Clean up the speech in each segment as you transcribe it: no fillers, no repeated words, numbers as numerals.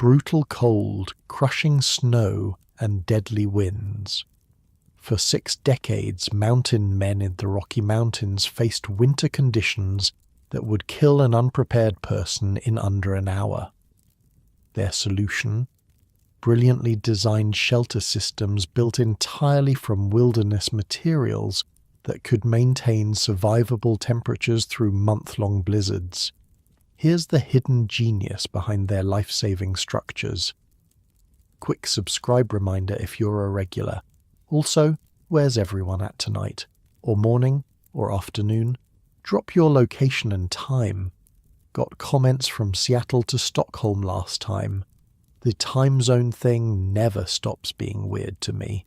brutal cold, crushing snow, and deadly winds. For 6 decades, mountain men in the Rocky Mountains faced winter conditions that would kill an unprepared person in under an hour. Their solution? Brilliantly designed shelter systems built entirely from wilderness materials that could maintain survivable temperatures through month-long blizzards. Here's the hidden genius behind their life-saving structures. Quick subscribe reminder if you're a regular. Also, where's everyone at tonight? Or morning? Or afternoon? Drop your location and time. Got comments from Seattle to Stockholm last time. The time zone thing never stops being weird to me.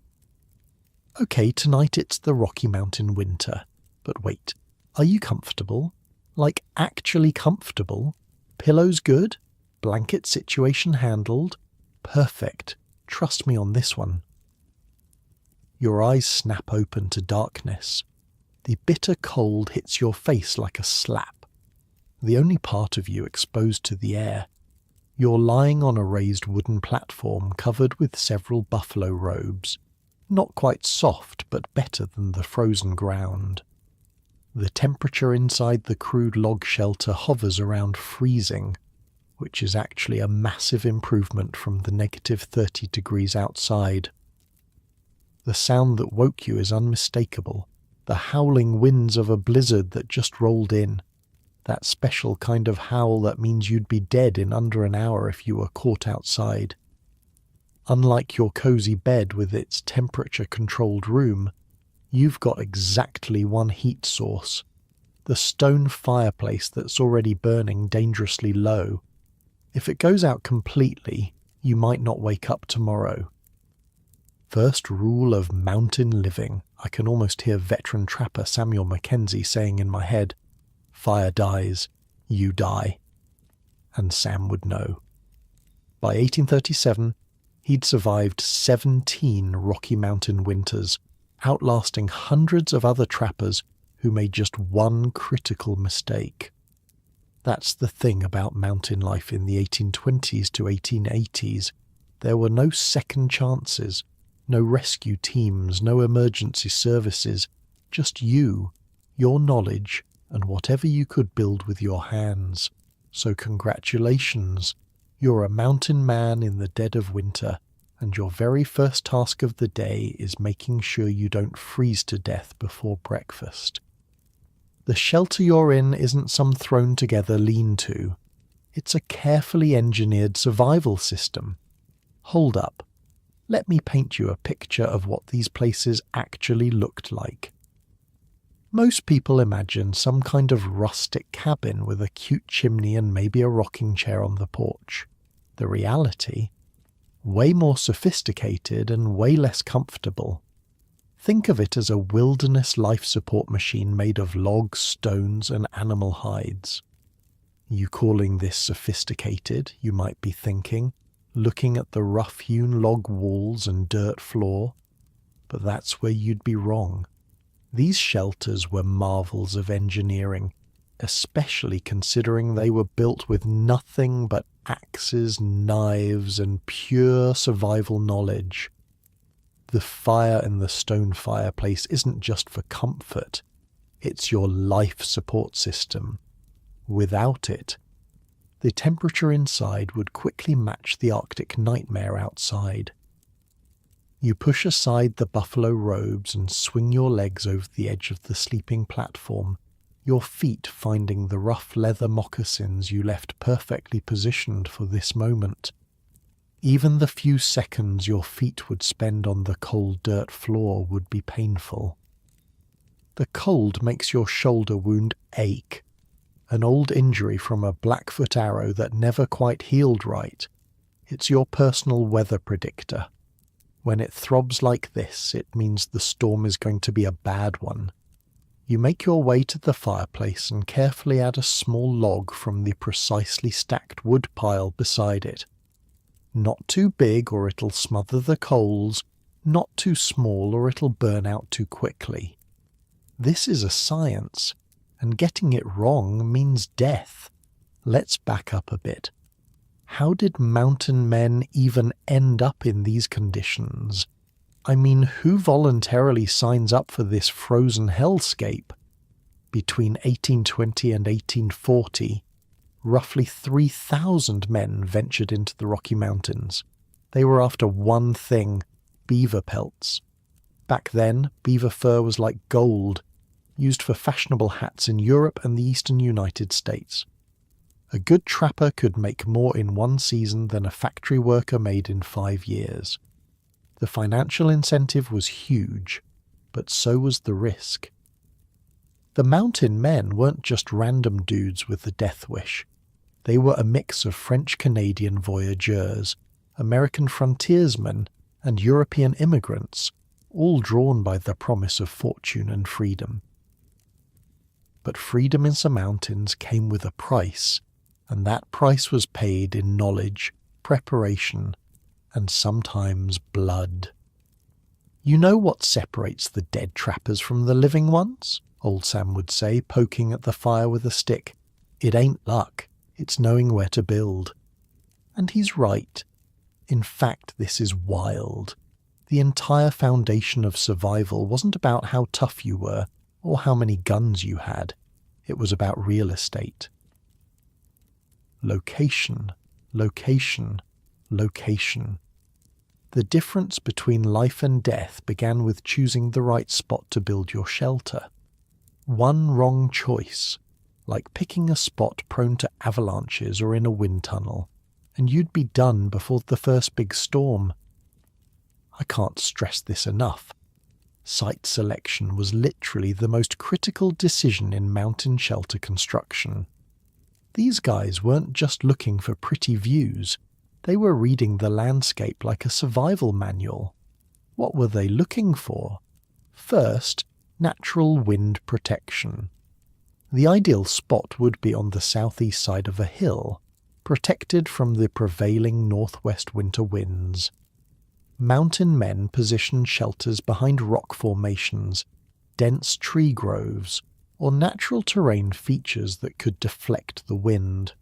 Okay, tonight it's the Rocky Mountain winter. But wait, are you comfortable? Like actually comfortable? Pillows good? Blanket situation handled? Perfect. Trust me on this one. Your eyes snap open to darkness. The bitter cold hits your face like a slap. The only part of you exposed to the air. You're lying on a raised wooden platform covered with several buffalo robes. Not quite soft, but better than the frozen ground. The temperature inside the crude log shelter hovers around freezing, which is actually a massive improvement from the negative 30 degrees outside. The sound that woke you is unmistakable, the howling winds of a blizzard that just rolled in, that special kind of howl that means you'd be dead in under an hour if you were caught outside. Unlike your cozy bed with its temperature-controlled room, you've got exactly one heat source, the stone fireplace that's already burning dangerously low. If it goes out completely, you might not wake up tomorrow. First rule of mountain living, I can almost hear veteran trapper Samuel Mackenzie saying in my head, "Fire dies, you die." And Sam would know. By 1837, he'd survived 17 Rocky Mountain winters, outlasting hundreds of other trappers who made just one critical mistake. That's the thing about mountain life in the 1820s to 1880s. There were no second chances, no rescue teams, no emergency services, just you, your knowledge, and whatever you could build with your hands. So congratulations, you're a mountain man in the dead of winter, and your very first task of the day is making sure you don't freeze to death before breakfast. The shelter you're in isn't some thrown-together lean-to. It's a carefully engineered survival system. Hold up. Let me paint you a picture of what these places actually looked like. Most people imagine some kind of rustic cabin with a cute chimney and maybe a rocking chair on the porch. The reality? Way more sophisticated and way less comfortable. Think of it as a wilderness life support machine made of logs, stones, and animal hides. You calling this sophisticated, you might be thinking, looking at the rough-hewn log walls and dirt floor? But that's where you'd be wrong. These shelters were marvels of engineering, especially considering they were built with nothing but axes, knives, and pure survival knowledge. The fire in the stone fireplace isn't just for comfort, it's your life support system. Without it, the temperature inside would quickly match the Arctic nightmare outside. You push aside the buffalo robes and swing your legs over the edge of the sleeping platform, your feet finding the rough leather moccasins you left perfectly positioned for this moment. Even the few seconds your feet would spend on the cold dirt floor would be painful. The cold makes your shoulder wound ache, an old injury from a Blackfoot arrow that never quite healed right. It's your personal weather predictor. When it throbs like this, it means the storm is going to be a bad one. You make your way to the fireplace and carefully add a small log from the precisely stacked wood pile beside it. Not too big or it'll smother the coals, not too small or it'll burn out too quickly. This is a science, and getting it wrong means death. Let's back up a bit. How did mountain men even end up in these conditions? I mean, who voluntarily signs up for this frozen hellscape? Between 1820 and 1840, roughly 3,000 men ventured into the Rocky Mountains. They were after one thing: beaver pelts. Back then, beaver fur was like gold, used for fashionable hats in Europe and the eastern United States. A good trapper could make more in one season than a factory worker made in 5 years. The financial incentive was huge, but so was the risk. The mountain men weren't just random dudes with the death wish. They were a mix of French-Canadian voyageurs, American frontiersmen, and European immigrants, all drawn by the promise of fortune and freedom. But freedom in the mountains came with a price, and that price was paid in knowledge, preparation, and sometimes blood. You know what separates the dead trappers from the living ones? Old Sam would say, poking at the fire with a stick. It ain't luck, it's knowing where to build. And he's right. In fact, this is wild. The entire foundation of survival wasn't about how tough you were or how many guns you had. It was about real estate. Location, location, location. The difference between life and death began with choosing the right spot to build your shelter. One wrong choice, like picking a spot prone to avalanches or in a wind tunnel, and you'd be done before the first big storm. I can't stress this enough. Site selection was literally the most critical decision in mountain shelter construction. These guys weren't just looking for pretty views, they were reading the landscape like a survival manual. What were they looking for? First, natural wind protection. The ideal spot would be on the southeast side of a hill, protected from the prevailing northwest winter winds. Mountain men positioned shelters behind rock formations, dense tree groves, or natural terrain features that could deflect the wind.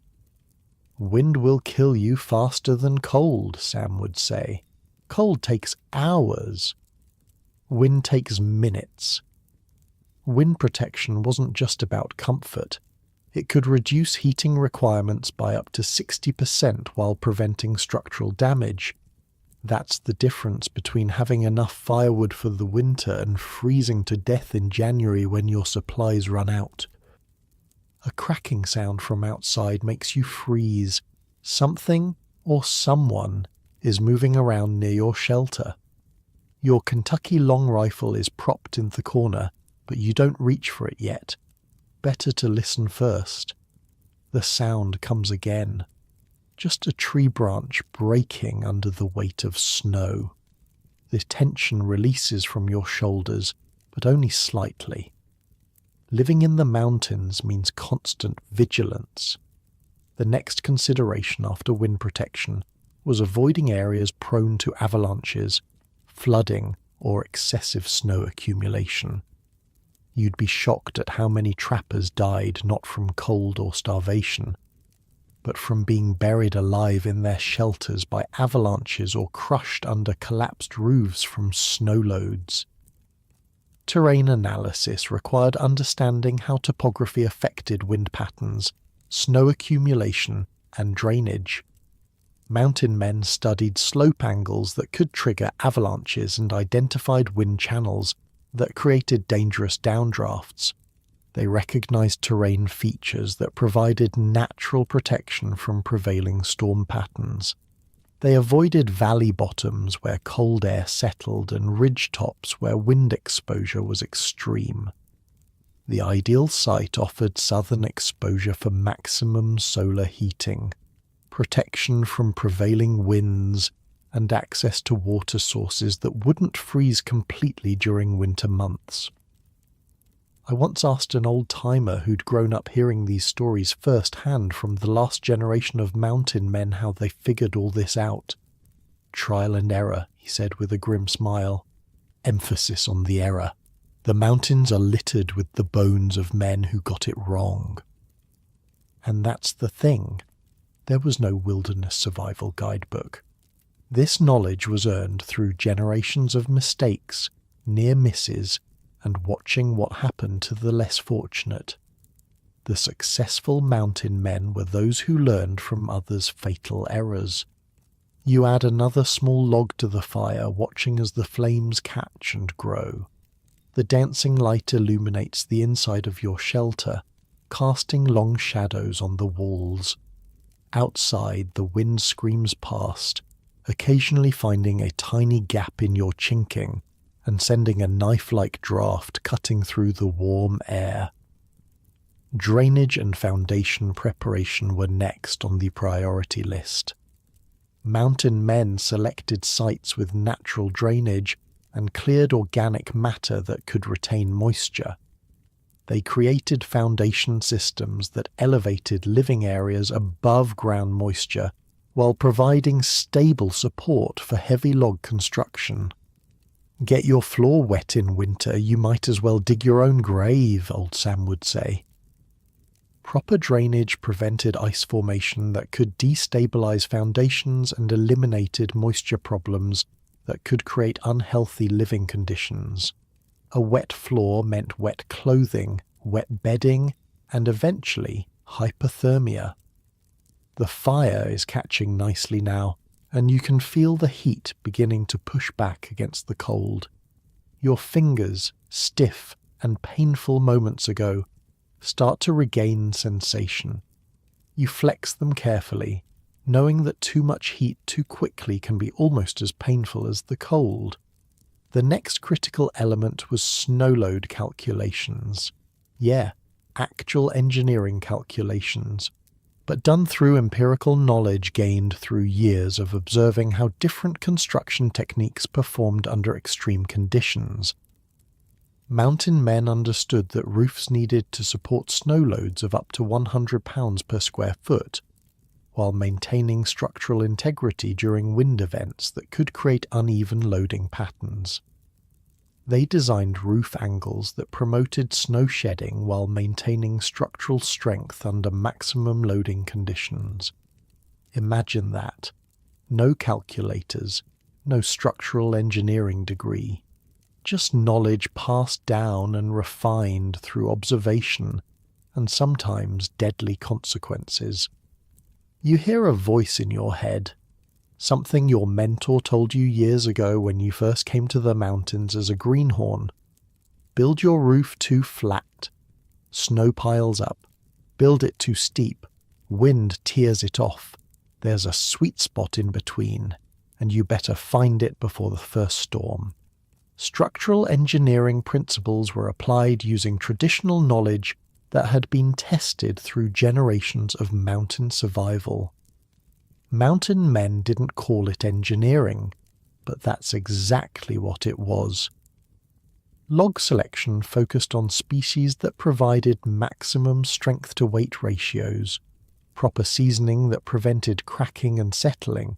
Wind will kill you faster than cold, Sam would say. Cold takes hours. Wind takes minutes. Wind protection wasn't just about comfort. It could reduce heating requirements by up to 60% while preventing structural damage. That's the difference between having enough firewood for the winter and freezing to death in January when your supplies run out. A cracking sound from outside makes you freeze. Something or someone is moving around near your shelter. Your Kentucky long rifle is propped in the corner, but you don't reach for it yet. Better to listen first. The sound comes again. Just a tree branch breaking under the weight of snow. The tension releases from your shoulders, but only slightly. Living in the mountains means constant vigilance. The next consideration after wind protection was avoiding areas prone to avalanches, flooding, or excessive snow accumulation. You'd be shocked at how many trappers died not from cold or starvation, but from being buried alive in their shelters by avalanches or crushed under collapsed roofs from snow loads. Terrain analysis required understanding how topography affected wind patterns, snow accumulation, and drainage. Mountain men studied slope angles that could trigger avalanches and identified wind channels that created dangerous downdrafts. They recognized terrain features that provided natural protection from prevailing storm patterns. They avoided valley bottoms where cold air settled and ridge tops where wind exposure was extreme. The ideal site offered southern exposure for maximum solar heating, protection from prevailing winds, and access to water sources that wouldn't freeze completely during winter months. I once asked an old-timer who'd grown up hearing these stories firsthand from the last generation of mountain men how they figured all this out. Trial and error, he said with a grim smile. Emphasis on the error. The mountains are littered with the bones of men who got it wrong. And that's the thing. There was no wilderness survival guidebook. This knowledge was earned through generations of mistakes, near misses, and watching what happened to the less fortunate. The successful mountain men were those who learned from others' fatal errors. You add another small log to the fire, watching as the flames catch and grow. The dancing light illuminates the inside of your shelter, casting long shadows on the walls. Outside, the wind screams past, occasionally finding a tiny gap in your chinking and sending a knife-like draft cutting through the warm air. Drainage and foundation preparation were next on the priority list. Mountain men selected sites with natural drainage and cleared organic matter that could retain moisture. They created foundation systems that elevated living areas above ground moisture while providing stable support for heavy log construction. Get your floor wet in winter, you might as well dig your own grave, old Sam would say. Proper drainage prevented ice formation that could destabilize foundations and eliminated moisture problems that could create unhealthy living conditions. A wet floor meant wet clothing, wet bedding, and eventually hypothermia. The fire is catching nicely now, and you can feel the heat beginning to push back against the cold. Your fingers, stiff and painful moments ago, start to regain sensation. You flex them carefully, knowing that too much heat too quickly can be almost as painful as the cold. The next critical element was snow load calculations. Yeah, actual engineering calculations, but done through empirical knowledge gained through years of observing how different construction techniques performed under extreme conditions. Mountain men understood that roofs needed to support snow loads of up to 100 pounds per square foot, while maintaining structural integrity during wind events that could create uneven loading patterns. They designed roof angles that promoted snow shedding while maintaining structural strength under maximum loading conditions. Imagine that. No calculators, no structural engineering degree. Just knowledge passed down and refined through observation and sometimes deadly consequences. You hear a voice in your head, something your mentor told you years ago when you first came to the mountains as a greenhorn. Build your roof too flat. Snow piles up. Build it too steep. Wind tears it off. There's a sweet spot in between, and you better find it before the first storm. Structural engineering principles were applied using traditional knowledge that had been tested through generations of mountain survival. Mountain men didn't call it engineering, but that's exactly what it was. Log selection focused on species that provided maximum strength-to-weight ratios, proper seasoning that prevented cracking and settling,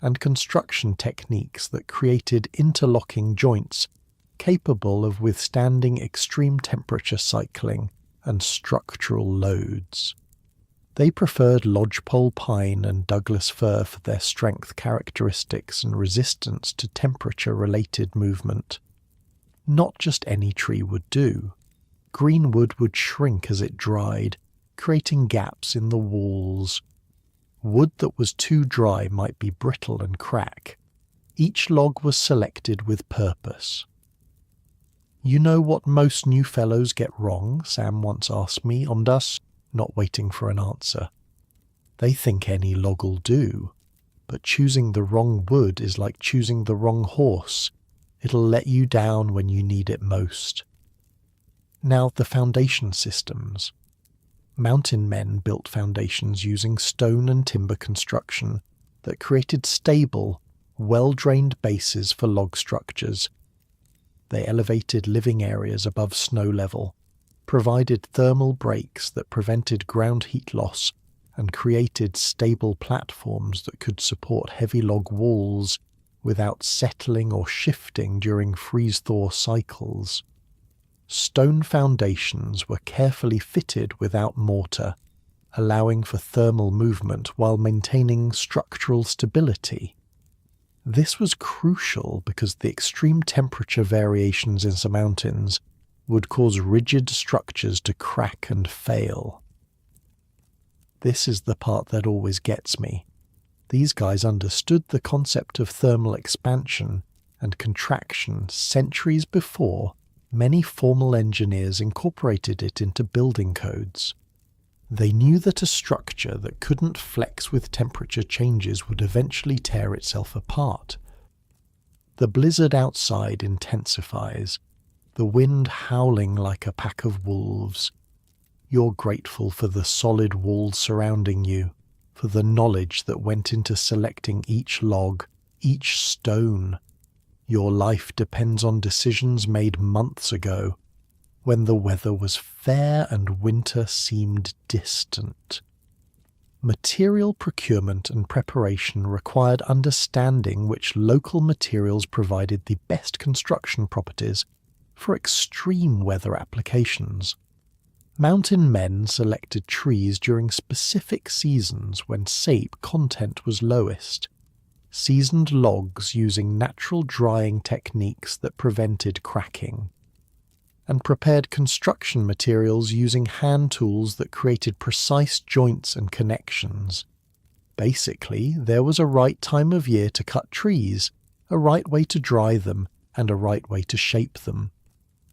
and construction techniques that created interlocking joints capable of withstanding extreme temperature cycling and structural loads. They preferred lodgepole pine and Douglas fir for their strength characteristics and resistance to temperature-related movement. Not just any tree would do. Green wood would shrink as it dried, creating gaps in the walls. Wood that was too dry might be brittle and crack. Each log was selected with purpose. "You know what most new fellows get wrong?" Sam once asked me on us, not waiting for an answer. "They think any log'll do, but choosing the wrong wood is like choosing the wrong horse. It'll let you down when you need it most." Now, the foundation systems. Mountain men built foundations using stone and timber construction that created stable, well-drained bases for log structures. They elevated living areas above snow level, provided thermal breaks that prevented ground heat loss, and created stable platforms that could support heavy log walls without settling or shifting during freeze-thaw cycles. Stone foundations were carefully fitted without mortar, allowing for thermal movement while maintaining structural stability. This was crucial because the extreme temperature variations in some mountains would cause rigid structures to crack and fail. This is the part that always gets me. These guys understood the concept of thermal expansion and contraction centuries before many formal engineers incorporated it into building codes. They knew that a structure that couldn't flex with temperature changes would eventually tear itself apart. The blizzard outside intensifies, the wind howling like a pack of wolves. You're grateful for the solid walls surrounding you, for the knowledge that went into selecting each log, each stone. Your life depends on decisions made months ago, when the weather was fair and winter seemed distant. Material procurement and preparation required understanding which local materials provided the best construction properties for extreme weather applications. Mountain men selected trees during specific seasons when sap content was lowest, seasoned logs using natural drying techniques that prevented cracking, and prepared construction materials using hand tools that created precise joints and connections. Basically, there was a right time of year to cut trees, a right way to dry them, and a right way to shape them.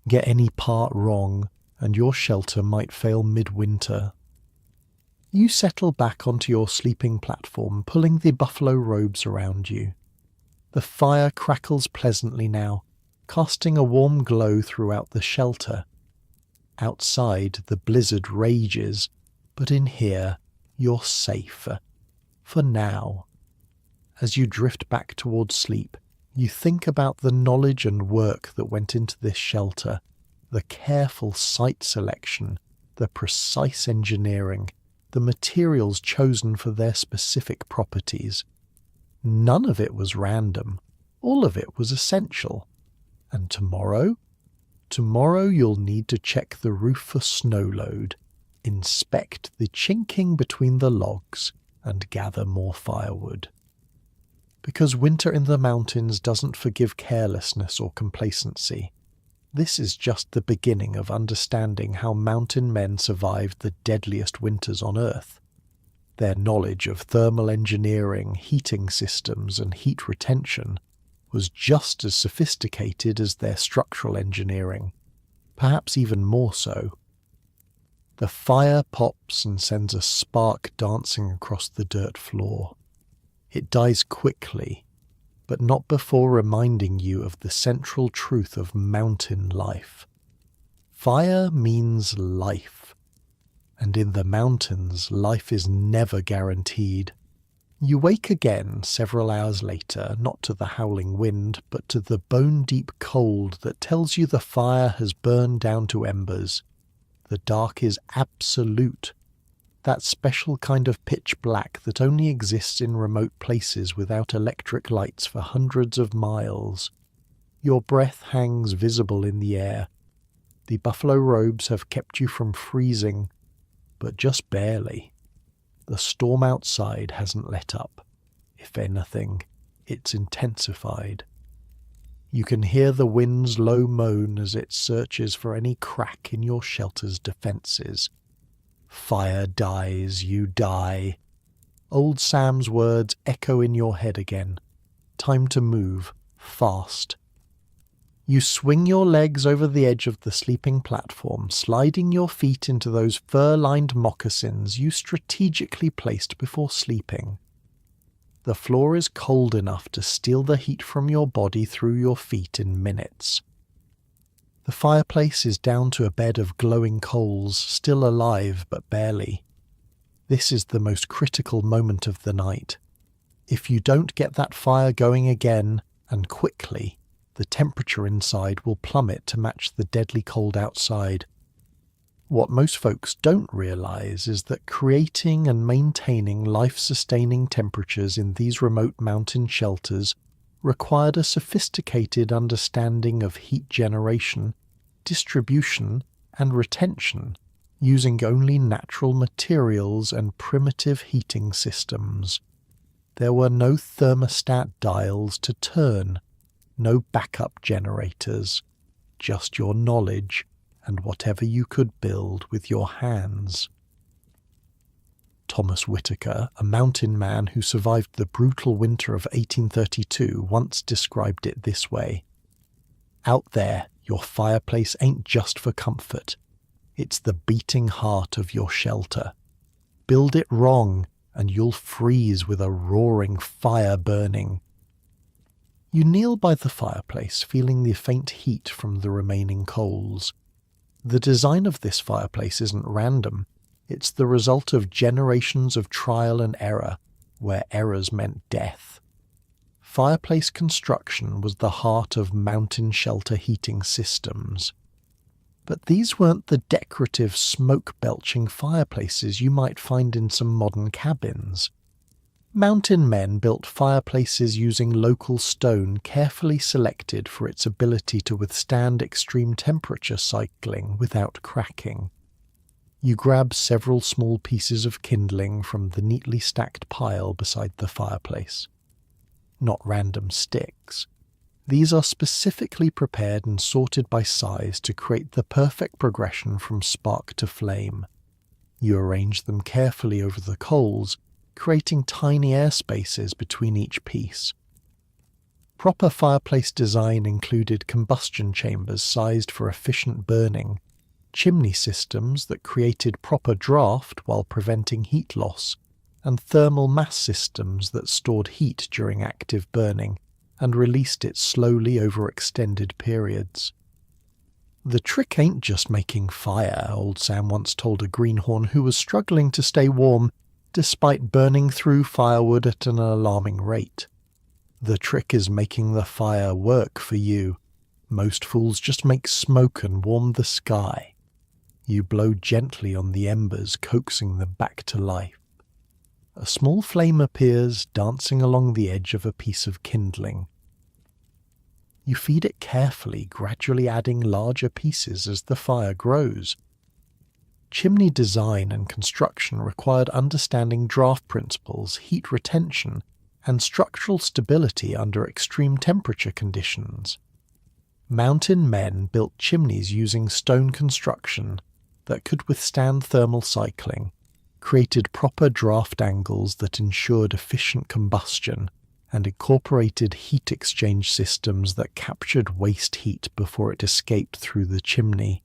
Get any part wrong, and your shelter might fail midwinter. You settle back onto your sleeping platform, pulling the buffalo robes around you. The fire crackles pleasantly now, casting a warm glow throughout the shelter. Outside, the blizzard rages, but in here, you're safe. For now. As you drift back towards sleep, you think about the knowledge and work that went into this shelter, the careful site selection, the precise engineering, the materials chosen for their specific properties. None of it was random. All of it was essential. And tomorrow? Tomorrow you'll need to check the roof for snow load, inspect the chinking between the logs, and gather more firewood. Because winter in the mountains doesn't forgive carelessness or complacency. This is just the beginning of understanding how mountain men survived the deadliest winters on Earth. Their knowledge of thermal engineering, heating systems, and heat retention was just as sophisticated as their structural engineering, perhaps even more so. The fire pops and sends a spark dancing across the dirt floor. It dies quickly, but not before reminding you of the central truth of mountain life. Fire means life, and in the mountains life is never guaranteed. You wake again several hours later, not to the howling wind, but to the bone-deep cold that tells you the fire has burned down to embers. The dark is absolute, that special kind of pitch black that only exists in remote places without electric lights for hundreds of miles. Your breath hangs visible in the air. The buffalo robes have kept you from freezing, but just barely. The storm outside hasn't let up. If anything, it's intensified. You can hear the wind's low moan as it searches for any crack in your shelter's defences. Fire dies, you die. Old Sam's words echo in your head again. Time to move, fast. You swing your legs over the edge of the sleeping platform, sliding your feet into those fur-lined moccasins you strategically placed before sleeping. The floor is cold enough to steal the heat from your body through your feet in minutes. The fireplace is down to a bed of glowing coals, still alive but barely. This is the most critical moment of the night. If you don't get that fire going again, and quickly, the temperature inside will plummet to match the deadly cold outside. What most folks don't realize is that creating and maintaining life-sustaining temperatures in these remote mountain shelters required a sophisticated understanding of heat generation, distribution, and retention. using only natural materials and primitive heating systems. There were no thermostat dials to turn, no backup generators, just your knowledge and whatever you could build with your hands. Thomas Whitaker, a mountain man who survived the brutal winter of 1832, once described it this way: "Out there, your fireplace ain't just for comfort. It's the beating heart of your shelter. Build it wrong, and you'll freeze with a roaring fire burning." You kneel by the fireplace, feeling the faint heat from the remaining coals. The design of this fireplace isn't random. It's the result of generations of trial and error, where errors meant death. Fireplace construction was the heart of mountain shelter heating systems. But these weren't the decorative, smoke-belching fireplaces you might find in some modern cabins. Mountain men built fireplaces using local stone carefully selected for its ability to withstand extreme temperature cycling without cracking. You grab several small pieces of kindling from the neatly stacked pile beside the fireplace. Not random sticks. These are specifically prepared and sorted by size to create the perfect progression from spark to flame. You arrange them carefully over the coals, creating tiny air spaces between each piece. Proper fireplace design included combustion chambers sized for efficient burning, chimney systems that created proper draft while preventing heat loss, and thermal mass systems that stored heat during active burning and released it slowly over extended periods. "The trick ain't just making fire," old Sam once told a greenhorn who was struggling to stay warm despite burning through firewood at an alarming rate. "The trick is making the fire work for you. Most fools just make smoke and warm the sky. You blow gently on the embers, coaxing them back to life. A small flame appears, dancing along the edge of a piece of kindling. You feed it carefully, gradually adding larger pieces as the fire grows. Chimney design and construction required understanding draft principles, heat retention, and structural stability under extreme temperature conditions. Mountain men built chimneys using stone construction that could withstand thermal cycling, created proper draft angles that ensured efficient combustion, and incorporated heat exchange systems that captured waste heat before it escaped through the chimney.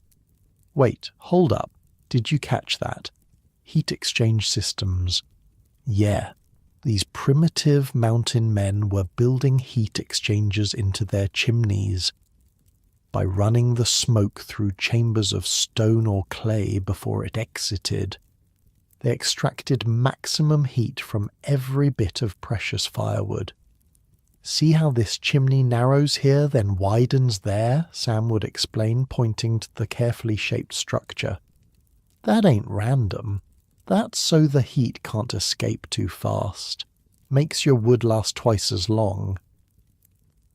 Wait, hold up. Did you catch that? Heat exchange systems. Yeah, these primitive mountain men were building heat exchangers into their chimneys. By running the smoke through chambers of stone or clay before it exited, they extracted maximum heat from every bit of precious firewood. "See how this chimney narrows here, then widens there?" Sam would explain, pointing to the carefully shaped structure. "That ain't random. That's so the heat can't escape too fast. Makes your wood last twice as long."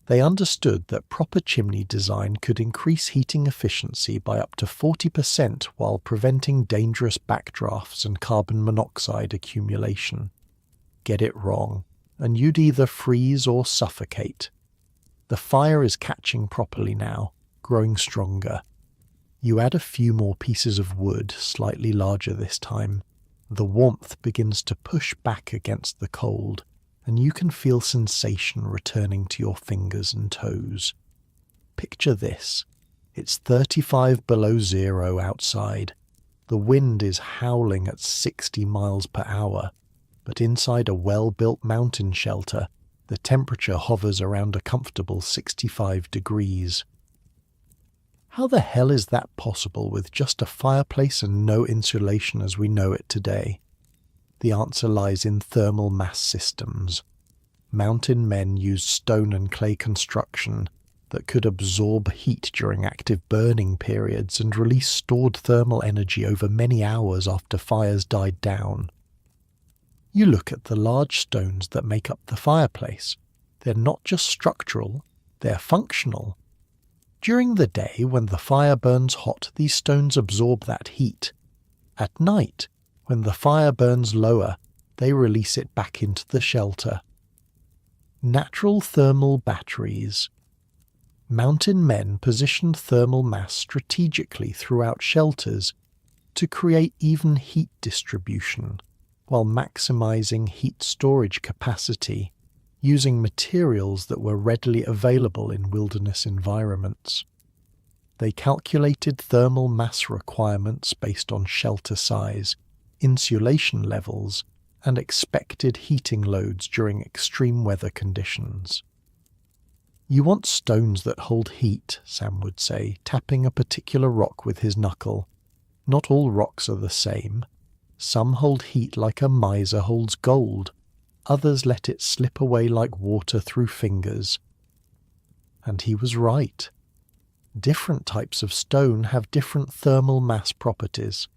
They understood that proper chimney design could increase heating efficiency by up to 40% while preventing dangerous backdrafts and carbon monoxide accumulation. Get it wrong, and you'd either freeze or suffocate. The fire is catching properly now, growing stronger. You add a few more pieces of wood, slightly larger this time. The warmth begins to push back against the cold, and you can feel sensation returning to your fingers and toes. Picture this. It's 35 below zero outside. The wind is howling at 60 miles per hour, but inside a well-built mountain shelter, the temperature hovers around a comfortable 65 degrees. How the hell is that possible with just a fireplace and no insulation as we know it today? The answer lies in thermal mass systems. Mountain men used stone and clay construction that could absorb heat during active burning periods and release stored thermal energy over many hours after fires died down. You look at the large stones that make up the fireplace. They're not just structural, they're functional. During the day, when the fire burns hot, these stones absorb that heat. At night, when the fire burns lower, they release it back into the shelter. Natural thermal batteries. Mountain men positioned thermal mass strategically throughout shelters to create even heat distribution, while maximizing heat storage capacity, using materials that were readily available in wilderness environments. They calculated thermal mass requirements based on shelter size, insulation levels, and expected heating loads during extreme weather conditions. "You want stones that hold heat," Sam would say, tapping a particular rock with his knuckle. "Not all rocks are the same. Some hold heat like a miser holds gold. Others let it slip away like water through fingers." And he was right. Different types of stone have different thermal mass properties.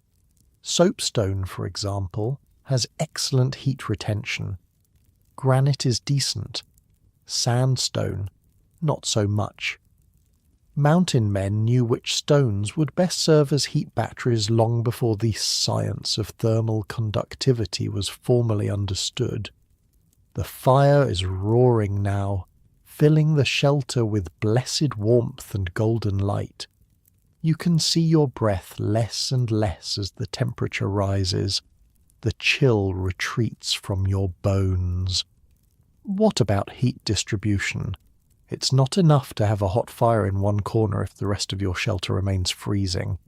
Soapstone, for example, has excellent heat retention. Granite is decent. Sandstone, not so much. Mountain men knew which stones would best serve as heat batteries long before the science of thermal conductivity was formally understood. The fire is roaring now, filling the shelter with blessed warmth and golden light. You can see your breath less and less as the temperature rises. The chill retreats from your bones. What about heat distribution? It's not enough to have a hot fire in one corner if the rest of your shelter remains freezing.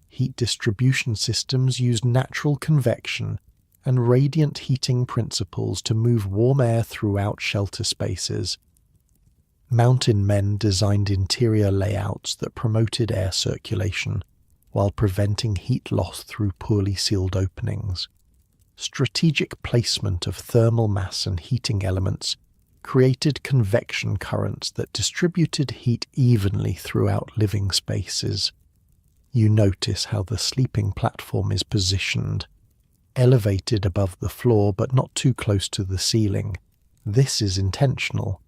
Heat distribution systems use natural convection and radiant heating principles to move warm air throughout shelter spaces. Mountain men designed interior layouts that promoted air circulation while preventing heat loss through poorly sealed openings. Strategic placement of thermal mass and heating elements created convection currents that distributed heat evenly throughout living spaces. You notice how the sleeping platform is positioned, elevated above the floor but not too close to the ceiling. This is intentional.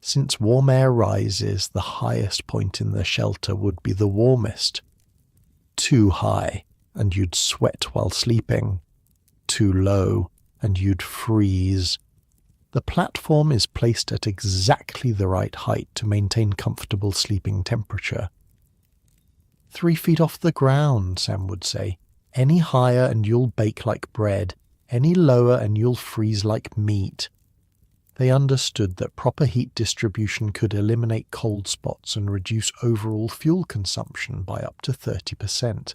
Since warm air rises, the highest point in the shelter would be the warmest. Too high, and you'd sweat while sleeping. Too low, and you'd freeze. The platform is placed at exactly the right height to maintain comfortable sleeping temperature. 3 feet off the ground, Sam would say. Any higher and you'll bake like bread. Any lower and you'll freeze like meat. They understood that proper heat distribution could eliminate cold spots and reduce overall fuel consumption by up to 30%.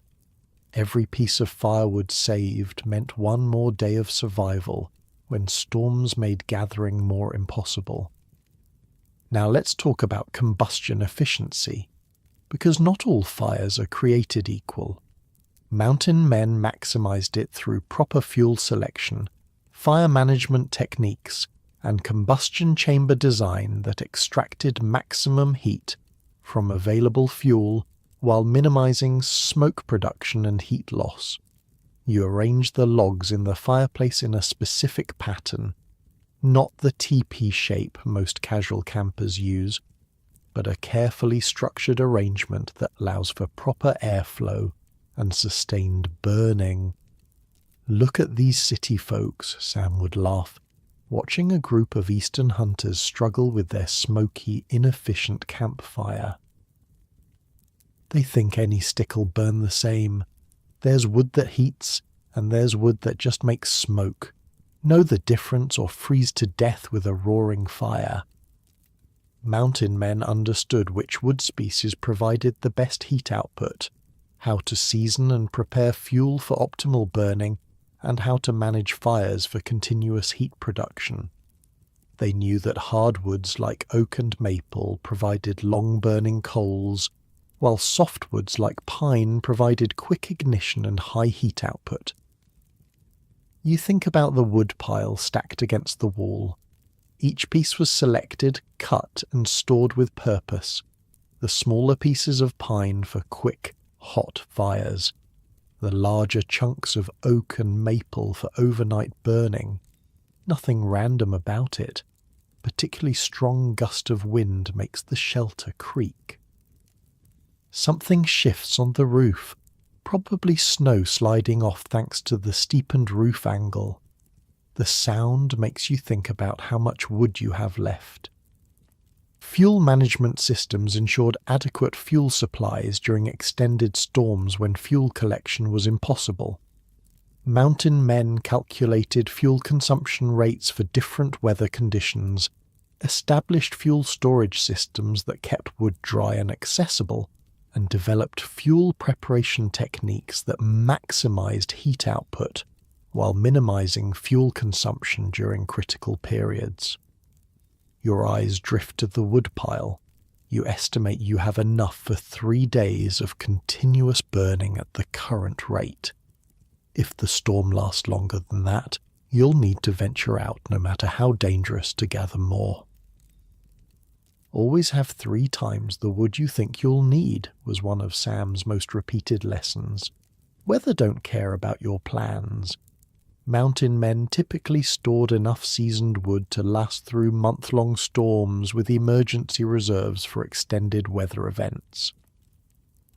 Every piece of firewood saved meant one more day of survival when storms made gathering more impossible. Now let's talk about combustion efficiency, because not all fires are created equal. Mountain men maximized it through proper fuel selection, fire management techniques, and combustion chamber design that extracted maximum heat from available fuel while minimizing smoke production and heat loss. You arrange the logs in the fireplace in a specific pattern, not the teepee shape most casual campers use, but a carefully structured arrangement that allows for proper airflow and sustained burning. "Look at these city folks," Sam would laugh, watching a group of eastern hunters struggle with their smoky, inefficient campfire. They think any stick'll burn the same. There's wood that heats, and there's wood that just makes smoke. Know the difference or freeze to death with a roaring fire. Mountain men understood which wood species provided the best heat output, how to season and prepare fuel for optimal burning, and how to manage fires for continuous heat production. They knew that hardwoods like oak and maple provided long-burning coals, while softwoods like pine provided quick ignition and high heat output. You think about the wood pile stacked against the wall. Each piece was selected, cut, and stored with purpose. The smaller pieces of pine for quick, hot fires. The larger chunks of oak and maple for overnight burning. Nothing random about it. Particularly strong gust of wind makes the shelter creak. Something shifts on the roof. Probably snow sliding off thanks to the steepened roof angle. The sound makes you think about how much wood you have left. Fuel management systems ensured adequate fuel supplies during extended storms when fuel collection was impossible. Mountain men calculated fuel consumption rates for different weather conditions, established fuel storage systems that kept wood dry and accessible, and developed fuel preparation techniques that maximized heat output while minimizing fuel consumption during critical periods. Your eyes drift to the woodpile. You estimate you have enough for 3 days of continuous burning at the current rate. If the storm lasts longer than that, you'll need to venture out no matter how dangerous to gather more. Always have 3 times the wood you think you'll need was one of Sam's most repeated lessons. Weather don't care about your plans. Mountain men typically stored enough seasoned wood to last through month-long storms with emergency reserves for extended weather events.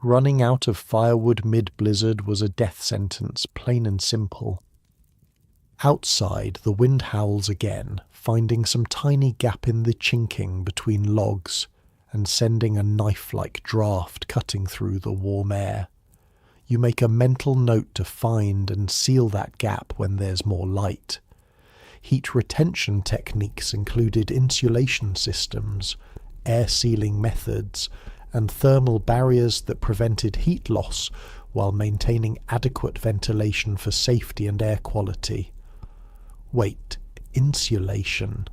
Running out of firewood mid-blizzard was a death sentence, plain and simple. Outside, the wind howls again, finding some tiny gap in the chinking between logs and sending a knife-like draft cutting through the warm air. You make a mental note to find and seal that gap when there's more light. Heat retention techniques included insulation systems, air sealing methods, and thermal barriers that prevented heat loss while maintaining adequate ventilation for safety and air quality. Wait, insulation.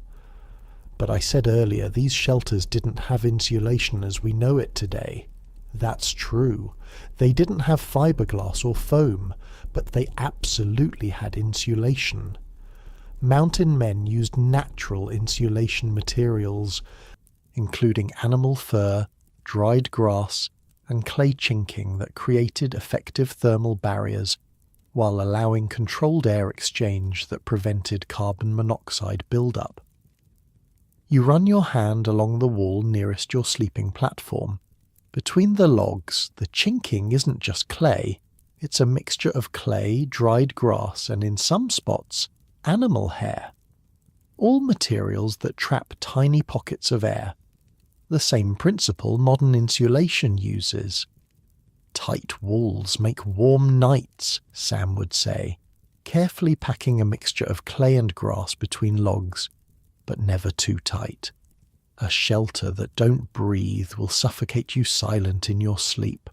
But I said earlier, these shelters didn't have insulation as we know it today. That's true. They didn't have fiberglass or foam, but they absolutely had insulation. Mountain men used natural insulation materials, including animal fur, dried grass, and clay chinking that created effective thermal barriers while allowing controlled air exchange that prevented carbon monoxide buildup. You run your hand along the wall nearest your sleeping platform. Between the logs, the chinking isn't just clay, it's a mixture of clay, dried grass, and in some spots, animal hair. All materials that trap tiny pockets of air. The same principle modern insulation uses. Tight walls make warm nights, Sam would say, carefully packing a mixture of clay and grass between logs, but never too tight. A shelter that don't breathe will suffocate you silent in your sleep.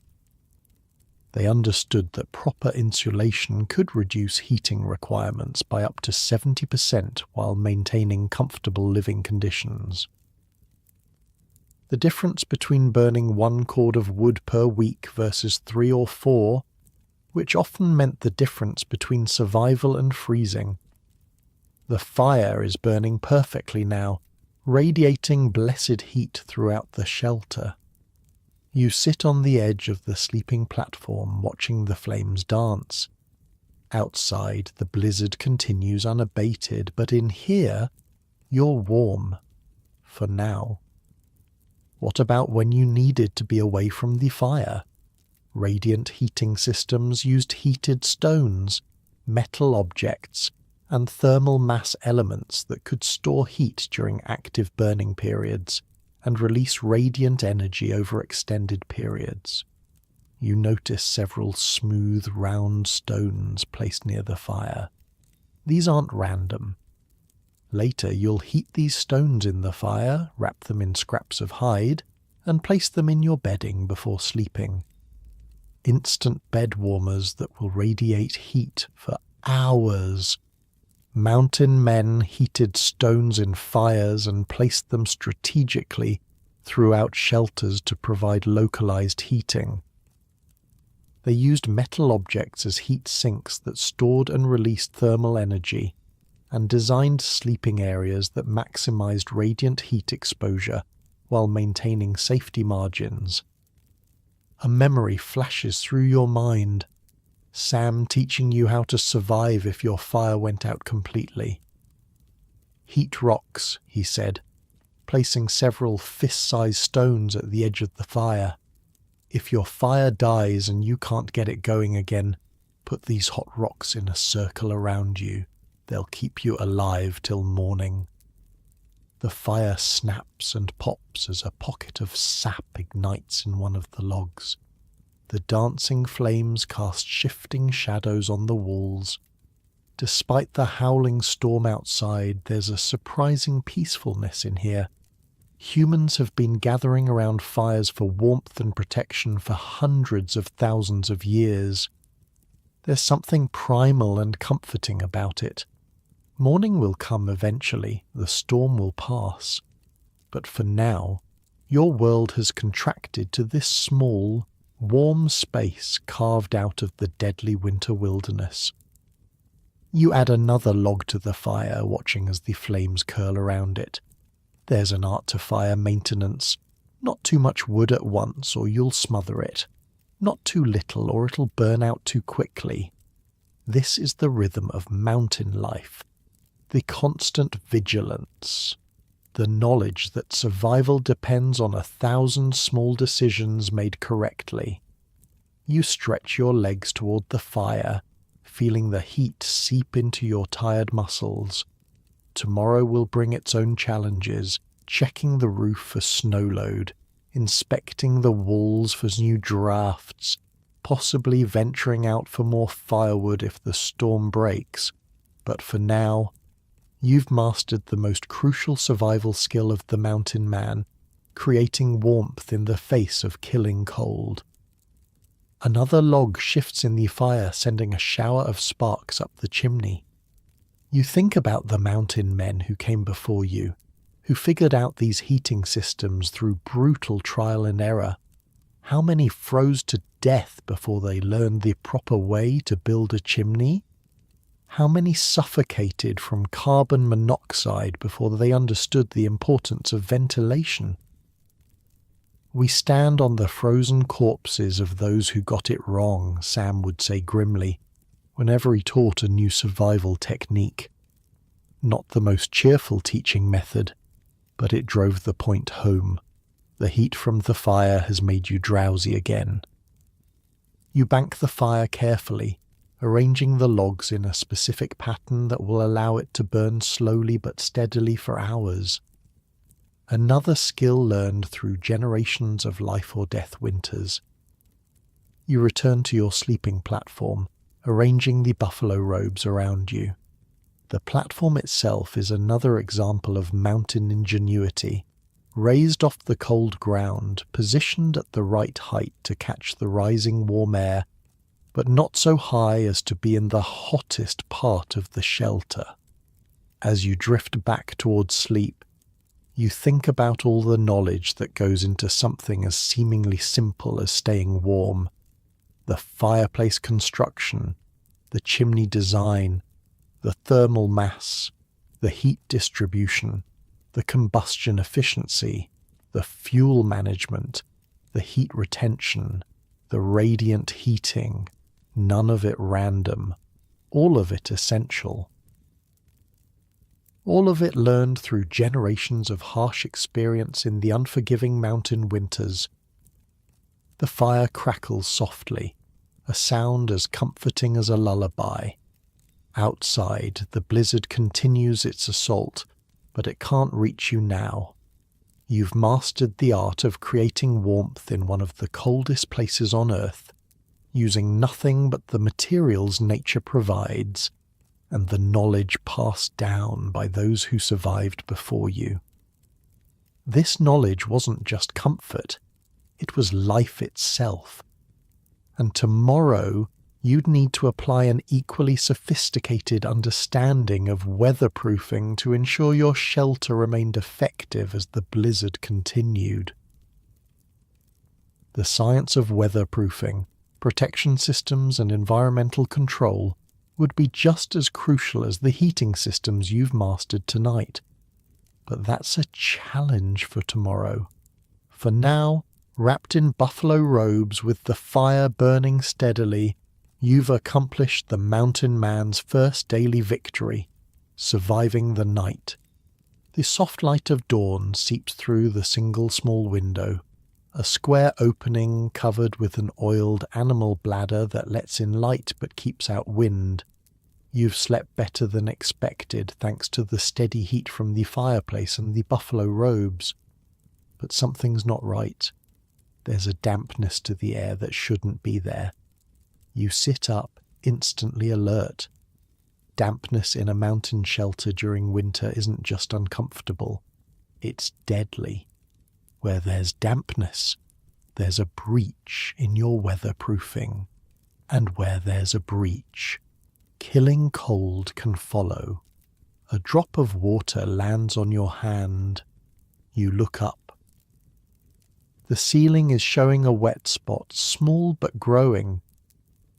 They understood that proper insulation could reduce heating requirements by up to 70% while maintaining comfortable living conditions. The difference between burning 1 cord of wood per week versus 3 or 4, which often meant the difference between survival and freezing. The fire is burning perfectly now, radiating blessed heat throughout the shelter. You sit on the edge of the sleeping platform watching the flames dance. Outside, the blizzard continues unabated, but in here, you're warm. For now. What about when you needed to be away from the fire? Radiant heating systems used heated stones, metal objects, and thermal mass elements that could store heat during active burning periods and release radiant energy over extended periods. You notice several smooth, round stones placed near the fire. These aren't random. Later, you'll heat these stones in the fire, wrap them in scraps of hide, and place them in your bedding before sleeping. Instant bed warmers that will radiate heat for hours. Mountain men heated stones in fires and placed them strategically throughout shelters to provide localized heating. They used metal objects as heat sinks that stored and released thermal energy, and designed sleeping areas that maximized radiant heat exposure while maintaining safety margins. A memory flashes through your mind. Sam teaching you how to survive if your fire went out completely. Heat rocks, he said, placing several fist-sized stones at the edge of the fire. If your fire dies and you can't get it going again, put these hot rocks in a circle around you. They'll keep you alive till morning. The fire snaps and pops as a pocket of sap ignites in one of the logs. The dancing flames cast shifting shadows on the walls. Despite the howling storm outside, there's a surprising peacefulness in here. Humans have been gathering around fires for warmth and protection for hundreds of thousands of years. There's something primal and comforting about it. Morning will come eventually, the storm will pass. But for now, your world has contracted to this small, warm space carved out of the deadly winter wilderness. You add another log to the fire, watching as the flames curl around it. There's an art to fire maintenance. Not too much wood at once or you'll smother it. Not too little or it'll burn out too quickly. This is the rhythm of mountain life. The constant vigilance. The knowledge that survival depends on 1,000 small decisions made correctly. You stretch your legs toward the fire, feeling the heat seep into your tired muscles. Tomorrow will bring its own challenges, checking the roof for snow load, inspecting the walls for new drafts, possibly venturing out for more firewood if the storm breaks. But for now, you've mastered the most crucial survival skill of the mountain man, creating warmth in the face of killing cold. Another log shifts in the fire, sending a shower of sparks up the chimney. You think about the mountain men who came before you, who figured out these heating systems through brutal trial and error. How many froze to death before they learned the proper way to build a chimney? How many suffocated from carbon monoxide before they understood the importance of ventilation? We stand on the frozen corpses of those who got it wrong, Sam would say grimly, whenever he taught a new survival technique. Not the most cheerful teaching method, but it drove the point home. The heat from the fire has made you drowsy again. You bank the fire carefully, arranging the logs in a specific pattern that will allow it to burn slowly but steadily for hours. Another skill learned through generations of life or death winters. You return to your sleeping platform, arranging the buffalo robes around you. The platform itself is another example of mountain ingenuity, raised off the cold ground, positioned at the right height to catch the rising warm air, but not so high as to be in the hottest part of the shelter. As you drift back towards sleep, you think about all the knowledge that goes into something as seemingly simple as staying warm. The fireplace construction, the chimney design, the thermal mass, the heat distribution, the combustion efficiency, the fuel management, the heat retention, the radiant heating, none of it random, all of it essential. All of it learned through generations of harsh experience in the unforgiving mountain winters. The fire crackles softly, a sound as comforting as a lullaby. Outside, the blizzard continues its assault, but it can't reach you now. You've mastered the art of creating warmth in one of the coldest places on Earth, using nothing but the materials nature provides, and the knowledge passed down by those who survived before you. This knowledge wasn't just comfort, it was life itself. And tomorrow, you'd need to apply an equally sophisticated understanding of weatherproofing to ensure your shelter remained effective as the blizzard continued. The science of weatherproofing, protection systems and environmental control would be just as crucial as the heating systems you've mastered tonight. But that's a challenge for tomorrow. For now, wrapped in buffalo robes with the fire burning steadily, you've accomplished the mountain man's first daily victory, surviving the night. The soft light of dawn seeps through the single small window, a square opening covered with an oiled animal bladder that lets in light but keeps out wind. You've slept better than expected thanks to the steady heat from the fireplace and the buffalo robes. But something's not right. There's a dampness to the air that shouldn't be there. You sit up, instantly alert. Dampness in a mountain shelter during winter isn't just uncomfortable, it's deadly. Where there's dampness, there's a breach in your weatherproofing. And where there's a breach, killing cold can follow. A drop of water lands on your hand. You look up. The ceiling is showing a wet spot, small but growing.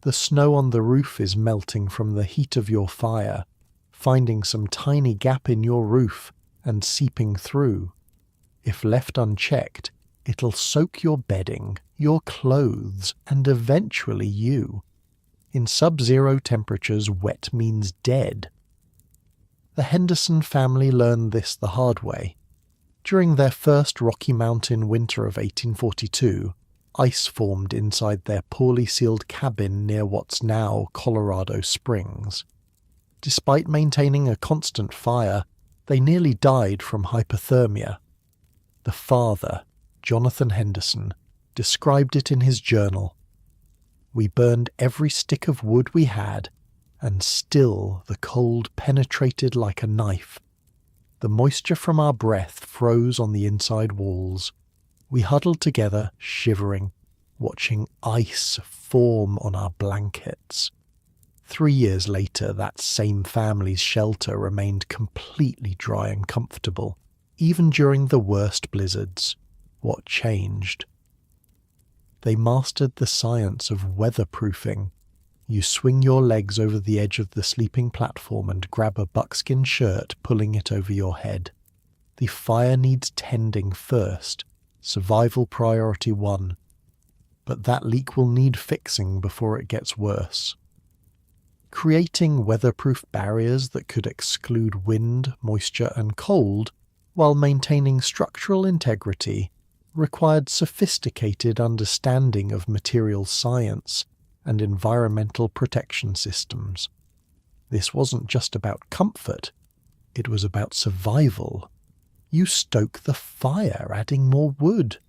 The snow on the roof is melting from the heat of your fire, finding some tiny gap in your roof and seeping through. If left unchecked, it'll soak your bedding, your clothes, and eventually you. In sub-zero temperatures, wet means dead. The Henderson family learned this the hard way. During their first Rocky Mountain winter of 1842, ice formed inside their poorly sealed cabin near what's now Colorado Springs. Despite maintaining a constant fire, they nearly died from hypothermia. The father, Jonathan Henderson, described it in his journal. "We burned every stick of wood we had, and still the cold penetrated like a knife. The moisture from our breath froze on the inside walls. We huddled together, shivering, watching ice form on our blankets." 3 years later, that same family's shelter remained completely dry and comfortable, even during the worst blizzards. What changed? They mastered the science of weatherproofing. You swing your legs over the edge of the sleeping platform and grab a buckskin shirt, pulling it over your head. The fire needs tending first, survival priority 1. But that leak will need fixing before it gets worse. Creating weatherproof barriers that could exclude wind, moisture, and cold while maintaining structural integrity required sophisticated understanding of materials science and environmental protection systems. This wasn't just about comfort, it was about survival. You stoke the fire, adding more wood.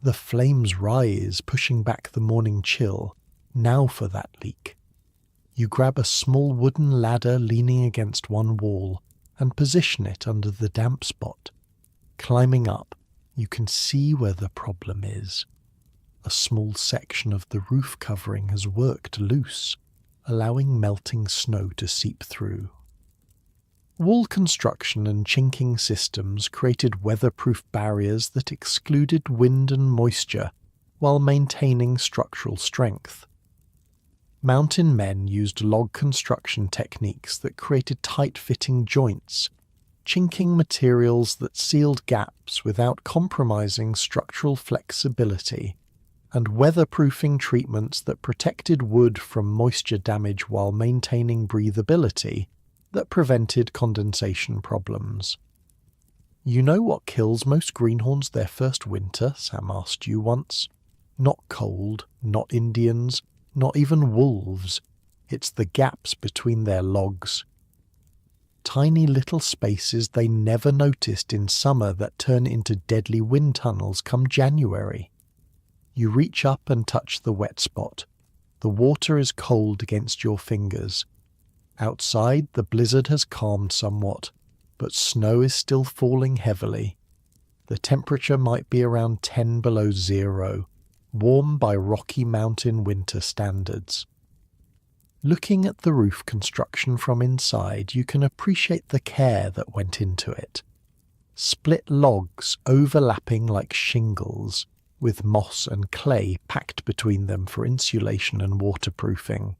The flames rise, pushing back the morning chill. Now for that leak. You grab a small wooden ladder leaning against one wall and position it under the damp spot. Climbing up, you can see where the problem is. A small section of the roof covering has worked loose, allowing melting snow to seep through. Wall construction and chinking systems created weatherproof barriers that excluded wind and moisture while maintaining structural strength. Mountain men used log construction techniques that created tight-fitting joints, chinking materials that sealed gaps without compromising structural flexibility, and weatherproofing treatments that protected wood from moisture damage while maintaining breathability that prevented condensation problems. "You know what kills most greenhorns their first winter?" Sam asked you once. "Not cold, not Indians, not even wolves. It's the gaps between their logs. Tiny little spaces they never noticed in summer that turn into deadly wind tunnels come January. You reach up and touch the wet spot. The water is cold against your fingers. Outside, the blizzard has calmed somewhat, but snow is still falling heavily. The temperature might be around 10 below zero, warm by Rocky Mountain winter standards. Looking at the roof construction from inside, you can appreciate the care that went into it. Split logs overlapping like shingles, with moss and clay packed between them for insulation and waterproofing.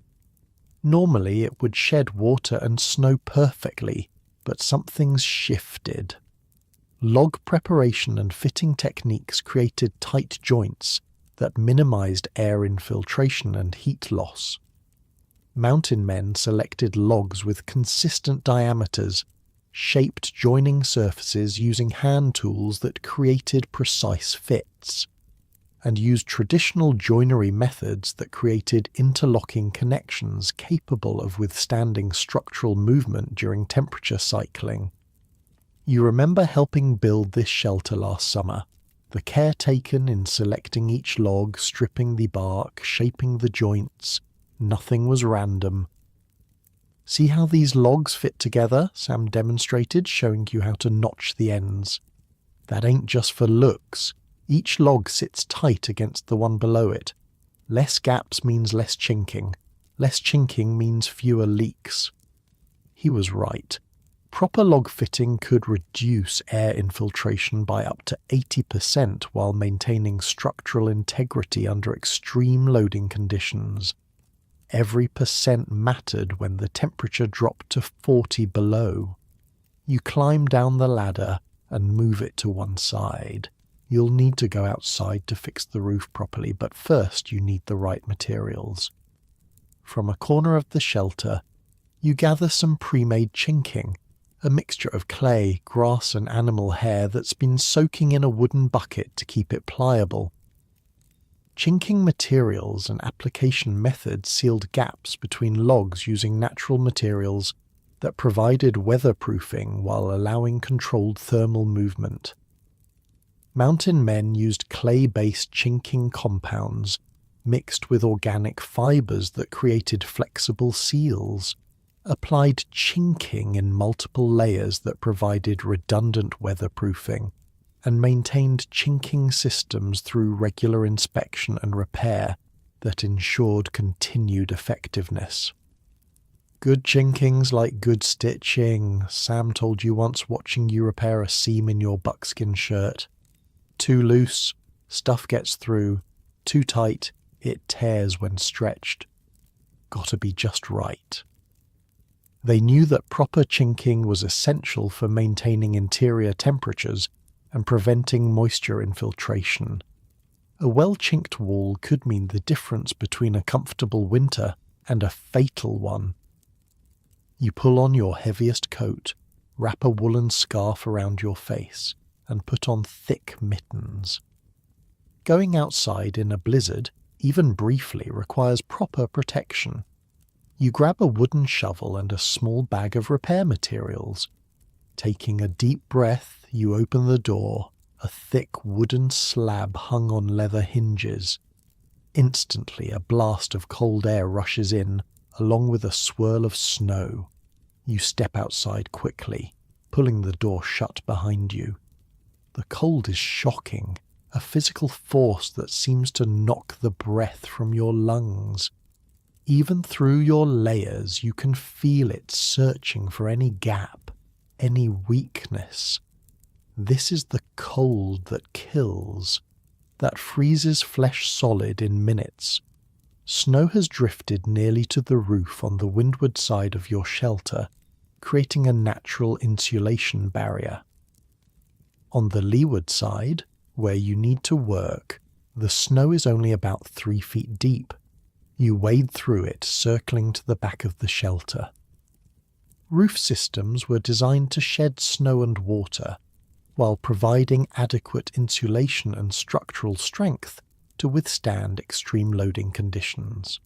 Normally it would shed water and snow perfectly, but something's shifted. Log preparation and fitting techniques created tight joints that minimized air infiltration and heat loss. Mountain men selected logs with consistent diameters, shaped joining surfaces using hand tools that created precise fits. and used traditional joinery methods that created interlocking connections capable of withstanding structural movement during temperature cycling. You remember helping build this shelter last summer, the care taken in selecting each log, stripping the bark, shaping the joints. Nothing was random. See how these logs fit together? Sam demonstrated, showing you how to notch the ends. That ain't just for looks. Each log sits tight against the one below it. Less gaps means less chinking. Less chinking means fewer leaks. He was right. Proper log fitting could reduce air infiltration by up to 80% while maintaining structural integrity under extreme loading conditions. Every percent mattered when the temperature dropped to 40 below. You climb down the ladder and move it to one side. You'll need to go outside to fix the roof properly, but first you need the right materials. From a corner of the shelter, you gather some pre-made chinking, a mixture of clay, grass and animal hair that's been soaking in a wooden bucket to keep it pliable. Chinking materials and application methods sealed gaps between logs using natural materials that provided weatherproofing while allowing controlled thermal movement. Mountain men used clay-based chinking compounds mixed with organic fibers that created flexible seals, applied chinking in multiple layers that provided redundant weatherproofing, and maintained chinking systems through regular inspection and repair that ensured continued effectiveness. Good chinking's like good stitching, Sam told you once watching you repair a seam in your buckskin shirt. Too loose, stuff gets through. Too tight, it tears when stretched. Gotta be just right. They knew that proper chinking was essential for maintaining interior temperatures and preventing moisture infiltration. A well-chinked wall could mean the difference between a comfortable winter and a fatal one. You pull on your heaviest coat, wrap a woolen scarf around your face, and put on thick mittens. Going outside in a blizzard, even briefly, requires proper protection. You grab a wooden shovel and a small bag of repair materials. Taking a deep breath, you open the door, a thick wooden slab hung on leather hinges. Instantly, a blast of cold air rushes in, along with a swirl of snow. You step outside quickly, pulling the door shut behind you. The cold is shocking, a physical force that seems to knock the breath from your lungs. Even through your layers, you can feel it searching for any gap, any weakness. This is the cold that kills, that freezes flesh solid in minutes. Snow has drifted nearly to the roof on the windward side of your shelter, creating a natural insulation barrier. On the leeward side, where you need to work, the snow is only about 3 feet deep. You wade through it, circling to the back of the shelter. Roof systems were designed to shed snow and water, while providing adequate insulation and structural strength to withstand extreme loading conditions.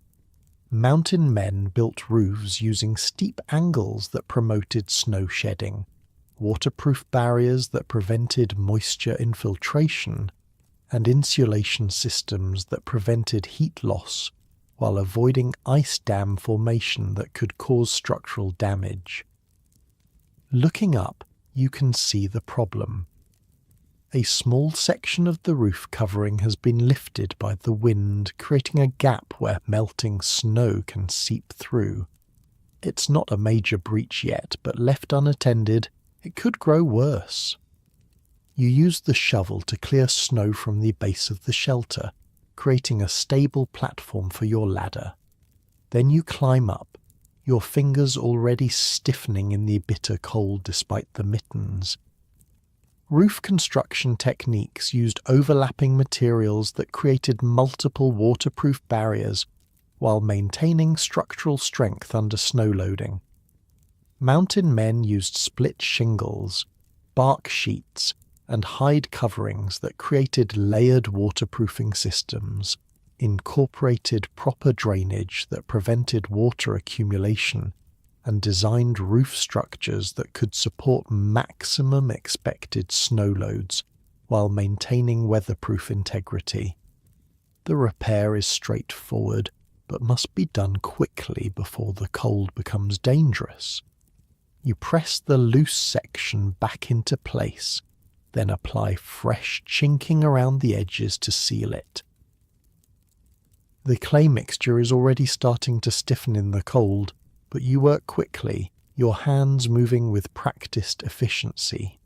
Mountain men built roofs using steep angles that promoted snow shedding, waterproof barriers that prevented moisture infiltration, and insulation systems that prevented heat loss while avoiding ice dam formation that could cause structural damage. Looking up, you can see the problem. A small section of the roof covering has been lifted by the wind, creating a gap where melting snow can seep through. It's not a major breach yet, but left unattended, it could grow worse. You use the shovel to clear snow from the base of the shelter, creating a stable platform for your ladder. Then you climb up, your fingers already stiffening in the bitter cold despite the mittens. Roof construction techniques used overlapping materials that created multiple waterproof barriers while maintaining structural strength under snow loading. Mountain men used split shingles, bark sheets, and hide coverings that created layered waterproofing systems, incorporated proper drainage that prevented water accumulation, and designed roof structures that could support maximum expected snow loads while maintaining weatherproof integrity. The repair is straightforward, but must be done quickly before the cold becomes dangerous. You press the loose section back into place, then apply fresh chinking around the edges to seal it. The clay mixture is already starting to stiffen in the cold, but you work quickly, your hands moving with practiced efficiency.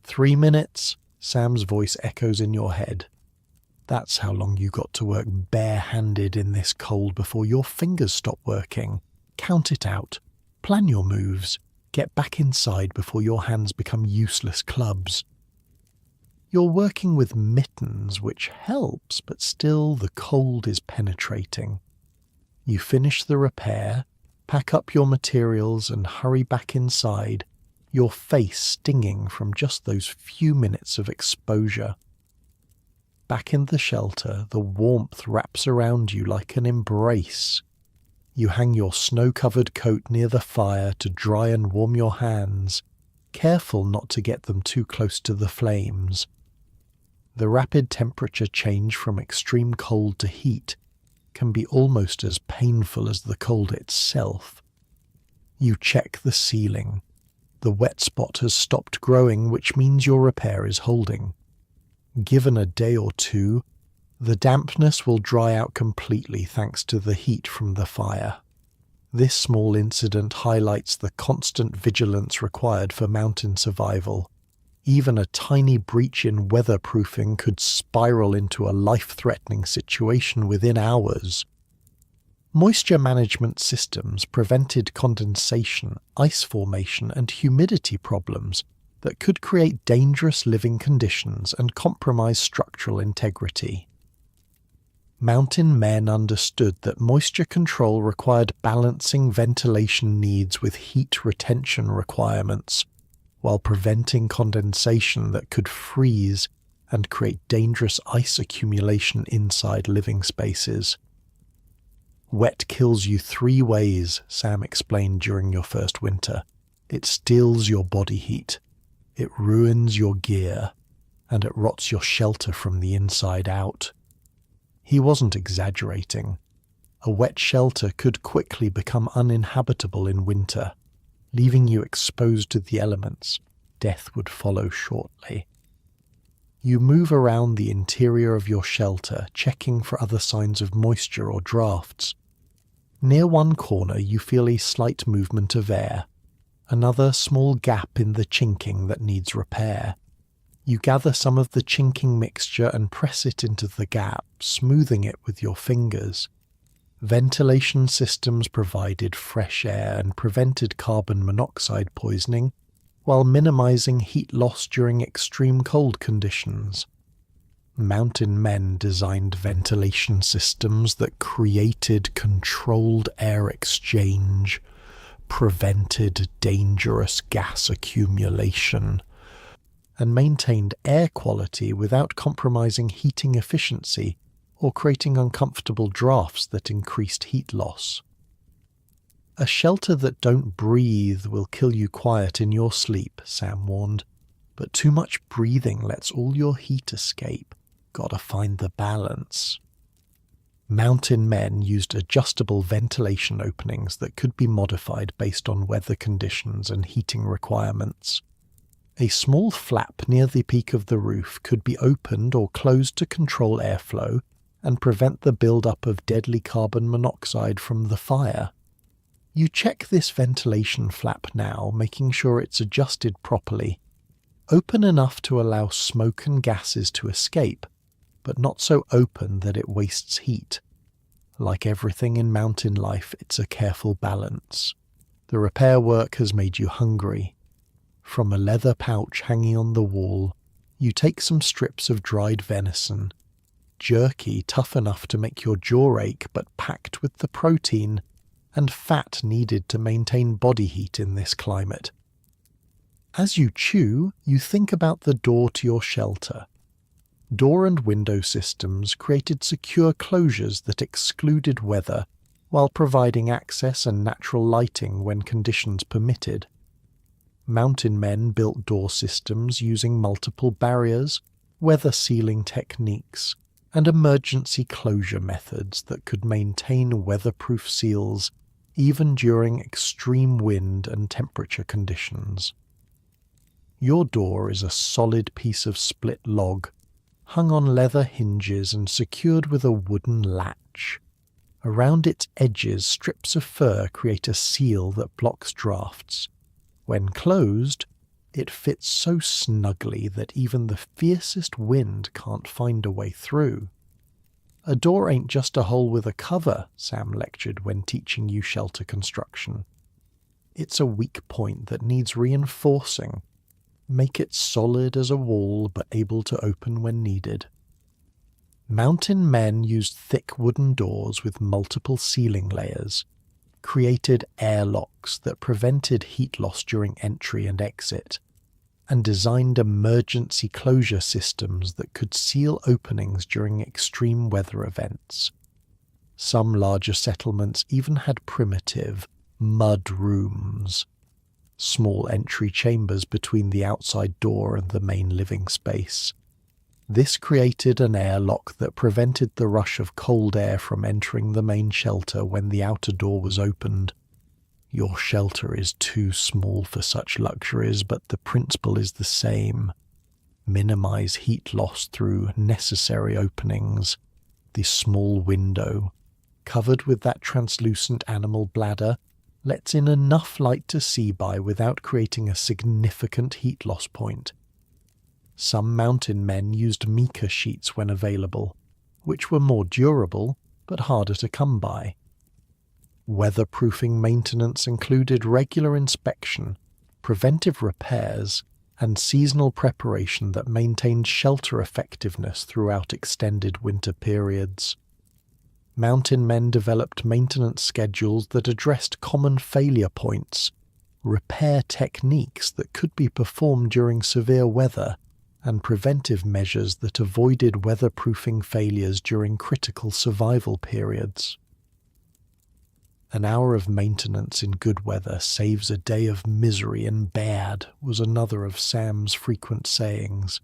3 minutes, Sam's voice echoes in your head. That's how long you got to work bare-handed in this cold before your fingers stop working. Count it out. Plan your moves. Get back inside before your hands become useless clubs. You're working with mittens, which helps, but still the cold is penetrating. You finish the repair, pack up your materials and hurry back inside, your face stinging from just those few minutes of exposure. Back in the shelter, the warmth wraps around you like an embrace. You hang your snow-covered coat near the fire to dry and warm your hands, careful not to get them too close to the flames. The rapid temperature change from extreme cold to heat can be almost as painful as the cold itself. You check the ceiling. The wet spot has stopped growing, which means your repair is holding. Given a day or two, the dampness will dry out completely thanks to the heat from the fire. This small incident highlights the constant vigilance required for mountain survival. Even a tiny breach in weatherproofing could spiral into a life-threatening situation within hours. Moisture management systems prevented condensation, ice formation, and humidity problems that could create dangerous living conditions and compromise structural integrity. Mountain men understood that moisture control required balancing ventilation needs with heat retention requirements, while preventing condensation that could freeze and create dangerous ice accumulation inside living spaces. Wet kills you 3 ways, Sam explained during your first winter. It steals your body heat, it ruins your gear, and it rots your shelter from the inside out. He wasn't exaggerating. A wet shelter could quickly become uninhabitable in winter, leaving you exposed to the elements. Death would follow shortly. You move around the interior of your shelter, checking for other signs of moisture or drafts. Near one corner you feel a slight movement of air, another small gap in the chinking that needs repair. You gather some of the chinking mixture and press it into the gap, smoothing it with your fingers. Ventilation systems provided fresh air and prevented carbon monoxide poisoning, while minimizing heat loss during extreme cold conditions. Mountain men designed ventilation systems that created controlled air exchange, prevented dangerous gas accumulation, and maintained air quality without compromising heating efficiency or creating uncomfortable drafts that increased heat loss. A shelter that don't breathe will kill you quiet in your sleep, Sam warned, but too much breathing lets all your heat escape. Gotta find the balance. Mountain men used adjustable ventilation openings that could be modified based on weather conditions and heating requirements. A small flap near the peak of the roof could be opened or closed to control airflow and prevent the buildup of deadly carbon monoxide from the fire. You check this ventilation flap now, making sure it's adjusted properly. Open enough to allow smoke and gases to escape, but not so open that it wastes heat. Like everything in mountain life, it's a careful balance. The repair work has made you hungry. From a leather pouch hanging on the wall, you take some strips of dried venison, jerky tough enough to make your jaw ache but packed with the protein and fat needed to maintain body heat in this climate. As you chew, you think about the door to your shelter. Door and window systems created secure closures that excluded weather while providing access and natural lighting when conditions permitted. Mountain men built door systems using multiple barriers, weather sealing techniques, and emergency closure methods that could maintain weatherproof seals even during extreme wind and temperature conditions. Your door is a solid piece of split log, hung on leather hinges and secured with a wooden latch. Around its edges, strips of fur create a seal that blocks drafts. When closed, it fits so snugly that even the fiercest wind can't find a way through. A door ain't just a hole with a cover, Sam lectured when teaching you shelter construction. It's a weak point that needs reinforcing. Make it solid as a wall but able to open when needed. Mountain men used thick wooden doors with multiple sealing layers, created airlocks that prevented heat loss during entry and exit, and designed emergency closure systems that could seal openings during extreme weather events. Some larger settlements even had primitive mud rooms, small entry chambers between the outside door and the main living space. This created an airlock that prevented the rush of cold air from entering the main shelter when the outer door was opened. Your shelter is too small for such luxuries, but the principle is the same. Minimize heat loss through necessary openings. The small window, covered with that translucent animal bladder, lets in enough light to see by without creating a significant heat loss point. Some mountain men used mica sheets when available, which were more durable but harder to come by. Weatherproofing maintenance included regular inspection, preventive repairs, and seasonal preparation that maintained shelter effectiveness throughout extended winter periods. Mountain men developed maintenance schedules that addressed common failure points, repair techniques that could be performed during severe weather, and preventive measures that avoided weatherproofing failures during critical survival periods. An hour of maintenance in good weather saves a day of misery in bad, was another of Sam's frequent sayings.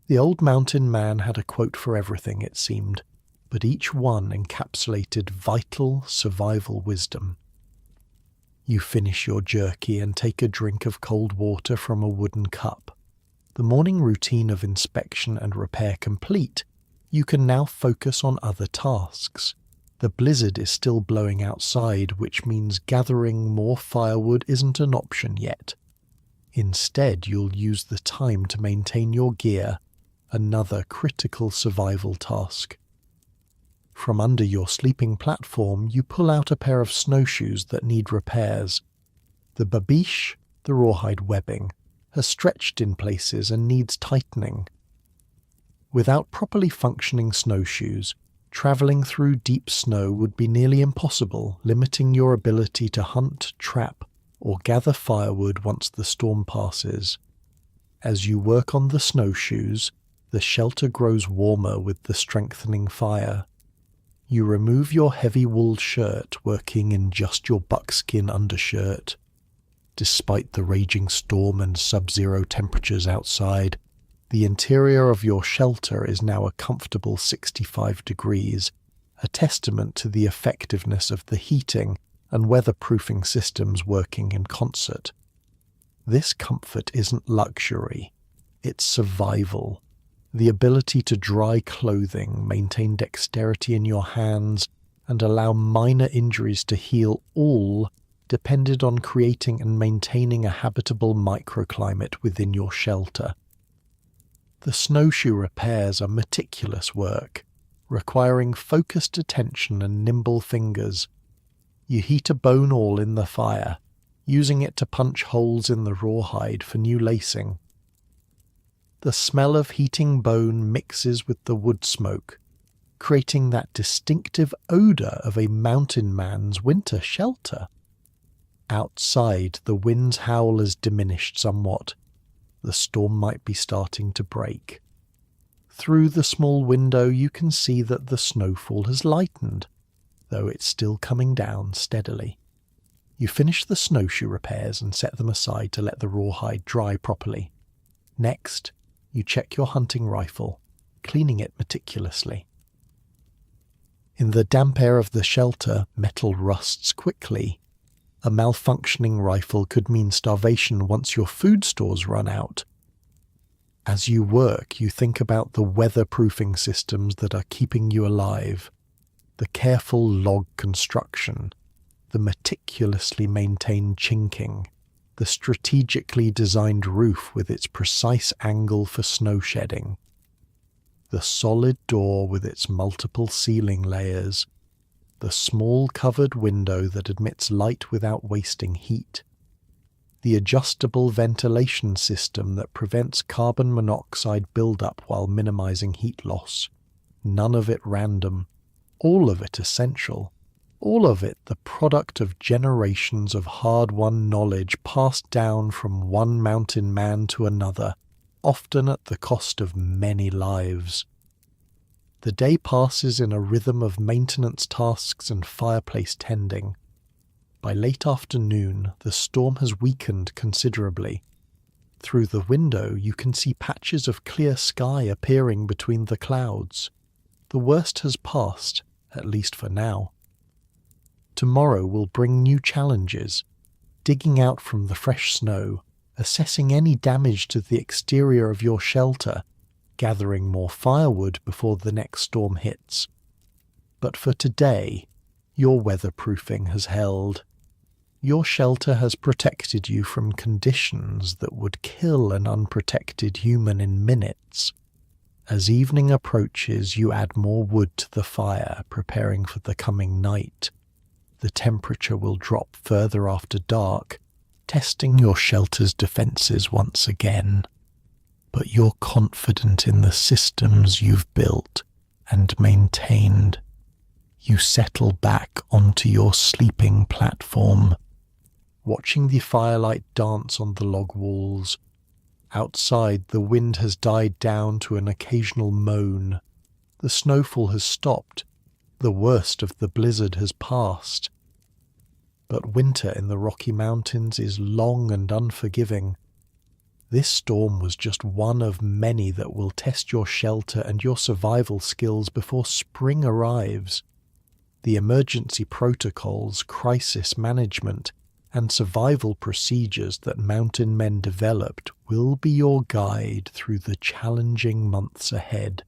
The old mountain man had a quote for everything, it seemed, but each one encapsulated vital survival wisdom. You finish your jerky and take a drink of cold water from a wooden cup. The morning routine of inspection and repair complete, you can now focus on other tasks. The blizzard is still blowing outside, which means gathering more firewood isn't an option yet. Instead, you'll use the time to maintain your gear, another critical survival task. From under your sleeping platform, you pull out a pair of snowshoes that need repairs. The babiche, the rawhide webbing, has stretched in places and needs tightening. Without properly functioning snowshoes, traveling through deep snow would be nearly impossible, limiting your ability to hunt, trap, or gather firewood once the storm passes. As you work on the snowshoes, the shelter grows warmer with the strengthening fire. You remove your heavy wool shirt, working in just your buckskin undershirt. Despite the raging storm and sub-zero temperatures outside, the interior of your shelter is now a comfortable 65 degrees, a testament to the effectiveness of the heating and weatherproofing systems working in concert. This comfort isn't luxury, it's survival. The ability to dry clothing, maintain dexterity in your hands, and allow minor injuries to heal all depended on creating and maintaining a habitable microclimate within your shelter. The snowshoe repairs are meticulous work, requiring focused attention and nimble fingers. You heat a bone awl in the fire, using it to punch holes in the rawhide for new lacing. The smell of heating bone mixes with the wood smoke, creating that distinctive odor of a mountain man's winter shelter. Outside, the wind's howl has diminished somewhat. The storm might be starting to break. Through the small window you can see that the snowfall has lightened, though it's still coming down steadily. You finish the snowshoe repairs and set them aside to let the rawhide dry properly. Next, you check your hunting rifle, cleaning it meticulously. In the damp air of the shelter, metal rusts quickly. A malfunctioning rifle could mean starvation once your food stores run out. As you work, you think about the weatherproofing systems that are keeping you alive, the careful log construction, the meticulously maintained chinking, the strategically designed roof with its precise angle for snow shedding, the solid door with its multiple ceiling layers, the small covered window that admits light without wasting heat, the adjustable ventilation system that prevents carbon monoxide buildup while minimizing heat loss. None of it random, all of it essential, all of it the product of generations of hard-won knowledge passed down from one mountain man to another, often at the cost of many lives. The day passes in a rhythm of maintenance tasks and fireplace tending. By late afternoon, the storm has weakened considerably. Through the window, you can see patches of clear sky appearing between the clouds. The worst has passed, at least for now. Tomorrow will bring new challenges, digging out from the fresh snow, assessing any damage to the exterior of your shelter, gathering more firewood before the next storm hits. But for today, your weatherproofing has held. Your shelter has protected you from conditions that would kill an unprotected human in minutes. As evening approaches, you add more wood to the fire, preparing for the coming night. The temperature will drop further after dark, testing your shelter's defenses once again. But you're confident in the systems you've built and maintained. You settle back onto your sleeping platform, watching the firelight dance on the log walls. Outside, the wind has died down to an occasional moan. The snowfall has stopped. The worst of the blizzard has passed. But winter in the Rocky Mountains is long and unforgiving. This storm was just one of many that will test your shelter and your survival skills before spring arrives. The emergency protocols, crisis management, and survival procedures that mountain men developed will be your guide through the challenging months ahead.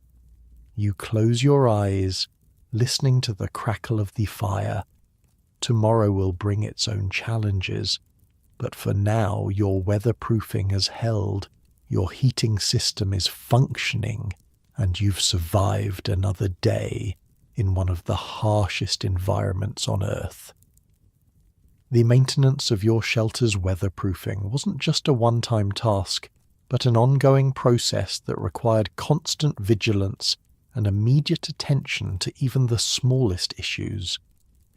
You close your eyes, listening to the crackle of the fire. Tomorrow will bring its own challenges. But for now, your weatherproofing has held, your heating system is functioning, and you've survived another day in one of the harshest environments on Earth. The maintenance of your shelter's weatherproofing wasn't just a one-time task, but an ongoing process that required constant vigilance and immediate attention to even the smallest issues.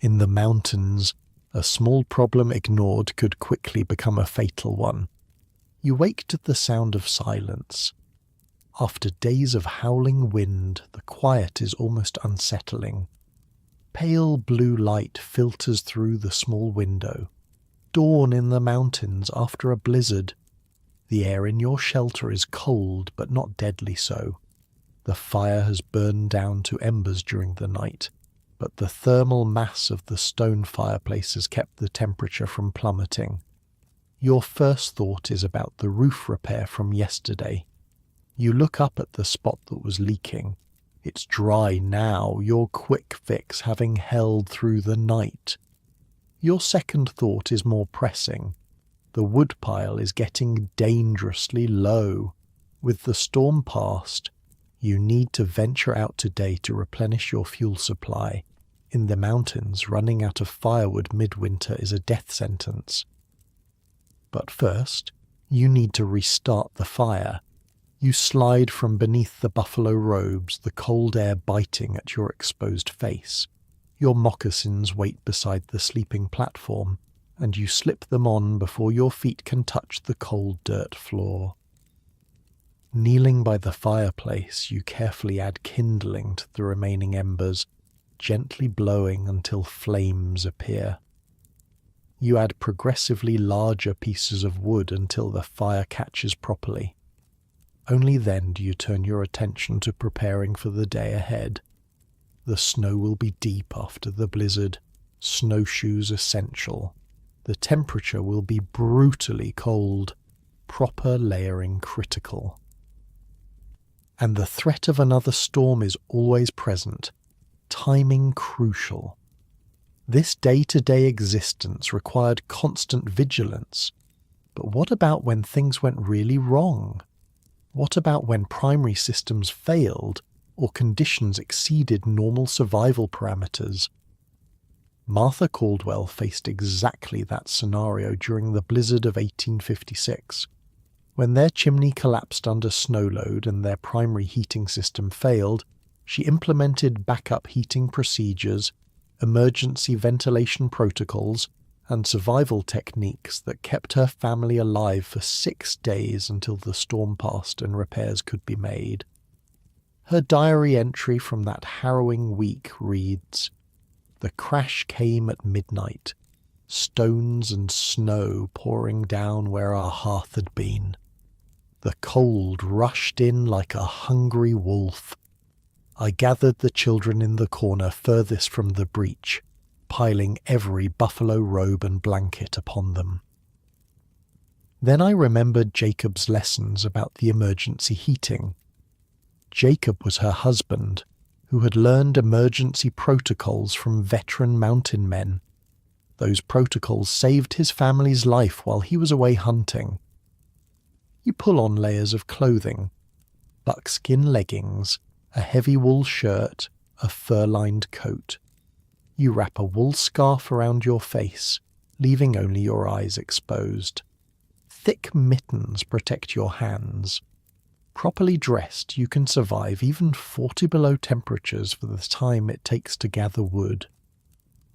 In the mountains, a small problem ignored could quickly become a fatal one. You wake to the sound of silence. After days of howling wind, the quiet is almost unsettling. Pale blue light filters through the small window. Dawn in the mountains after a blizzard. The air in your shelter is cold, but not deadly so. The fire has burned down to embers during the night, but the thermal mass of the stone fireplace has kept the temperature from plummeting. Your first thought is about the roof repair from yesterday. You look up at the spot that was leaking. It's dry now, your quick fix having held through the night. Your second thought is more pressing. The woodpile is getting dangerously low. With the storm past, you need to venture out today to replenish your fuel supply. In the mountains, running out of firewood midwinter is a death sentence. But first, you need to restart the fire. You slide from beneath the buffalo robes, the cold air biting at your exposed face. Your moccasins wait beside the sleeping platform. and you slip them on before your feet can touch the cold dirt floor. Kneeling by the fireplace, you carefully add kindling to the remaining embers, gently blowing until flames appear. You add progressively larger pieces of wood until the fire catches properly. Only then do you turn your attention to preparing for the day ahead. The snow will be deep after the blizzard, snowshoes essential. The temperature will be brutally cold, proper layering critical. And the threat of another storm is always present, timing crucial. This day-to-day existence required constant vigilance. But what about when things went really wrong? What about when primary systems failed or conditions exceeded normal survival parameters? Martha Caldwell faced exactly that scenario during the blizzard of 1856. When their chimney collapsed under snow load and their primary heating system failed, she implemented backup heating procedures, emergency ventilation protocols, and survival techniques that kept her family alive for 6 days until the storm passed and repairs could be made. Her diary entry from that harrowing week reads, "The crash came at midnight, stones and snow pouring down where our hearth had been. The cold rushed in like a hungry wolf. I gathered the children in the corner furthest from the breach, piling every buffalo robe and blanket upon them." Then I remembered Jacob's lessons about the emergency heating. Jacob was her husband, who had learned emergency protocols from veteran mountain men. Those protocols saved his family's life while he was away hunting. You pull on layers of clothing, buckskin leggings, a heavy wool shirt, a fur-lined coat. You wrap a wool scarf around your face, leaving only your eyes exposed. Thick mittens protect your hands. Properly dressed, you can survive even 40 below temperatures for the time it takes to gather wood.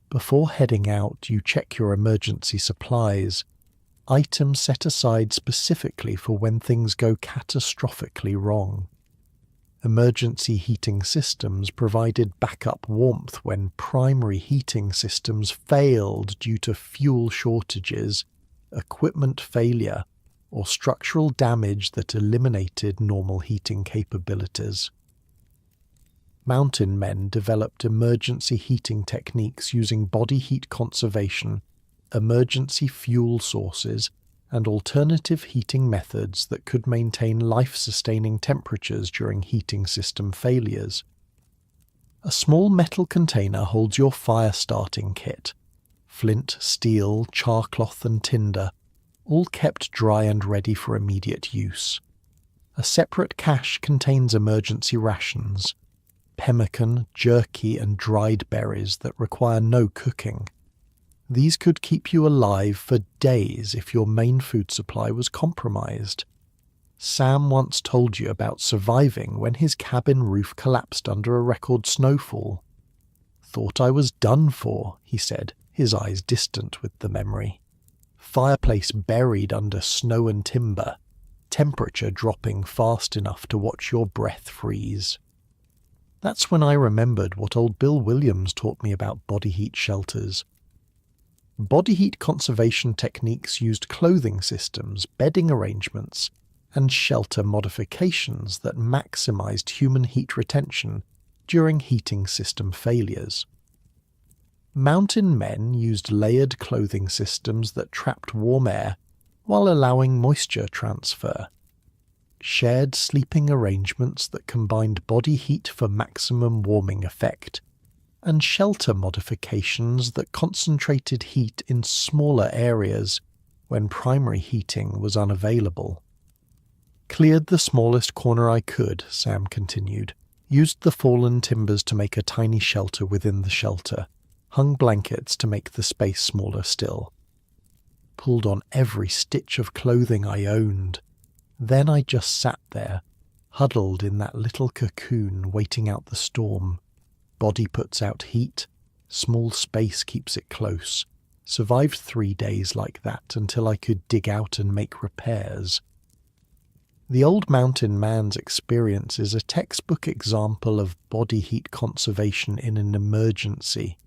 Before heading out, you check your emergency supplies, items set aside specifically for when things go catastrophically wrong. Emergency heating systems provided backup warmth when primary heating systems failed due to fuel shortages, equipment failure, or structural damage that eliminated normal heating capabilities. Mountain men developed emergency heating techniques using body heat conservation, emergency fuel sources, and alternative heating methods that could maintain life-sustaining temperatures during heating system failures. A small metal container holds your fire-starting kit: flint, steel, charcloth, and tinder, all kept dry and ready for immediate use. A separate cache contains emergency rations: pemmican, jerky, and dried berries that require no cooking. These could keep you alive for days if your main food supply was compromised. Sam once told you about surviving when his cabin roof collapsed under a record snowfall. "Thought I was done for," he said, his eyes distant with the memory. Fireplace buried under snow and timber, temperature dropping fast enough to watch your breath freeze. That's when I remembered what old Bill Williams taught me about body heat shelters. Body heat conservation techniques used clothing systems, bedding arrangements, and shelter modifications that maximized human heat retention during heating system failures. Mountain men used layered clothing systems that trapped warm air while allowing moisture transfer. Shared sleeping arrangements that combined body heat for maximum warming effect, and shelter modifications that concentrated heat in smaller areas when primary heating was unavailable. "Cleared the smallest corner I could," Sam continued, "used the fallen timbers to make a tiny shelter within the shelter, hung blankets to make the space smaller still. Pulled on every stitch of clothing I owned. Then I just sat there, huddled in that little cocoon waiting out the storm. Body puts out heat, small space keeps it close. Survived 3 days like that until I could dig out and make repairs. The old mountain man's experience is a textbook example of body heat conservation in an emergency.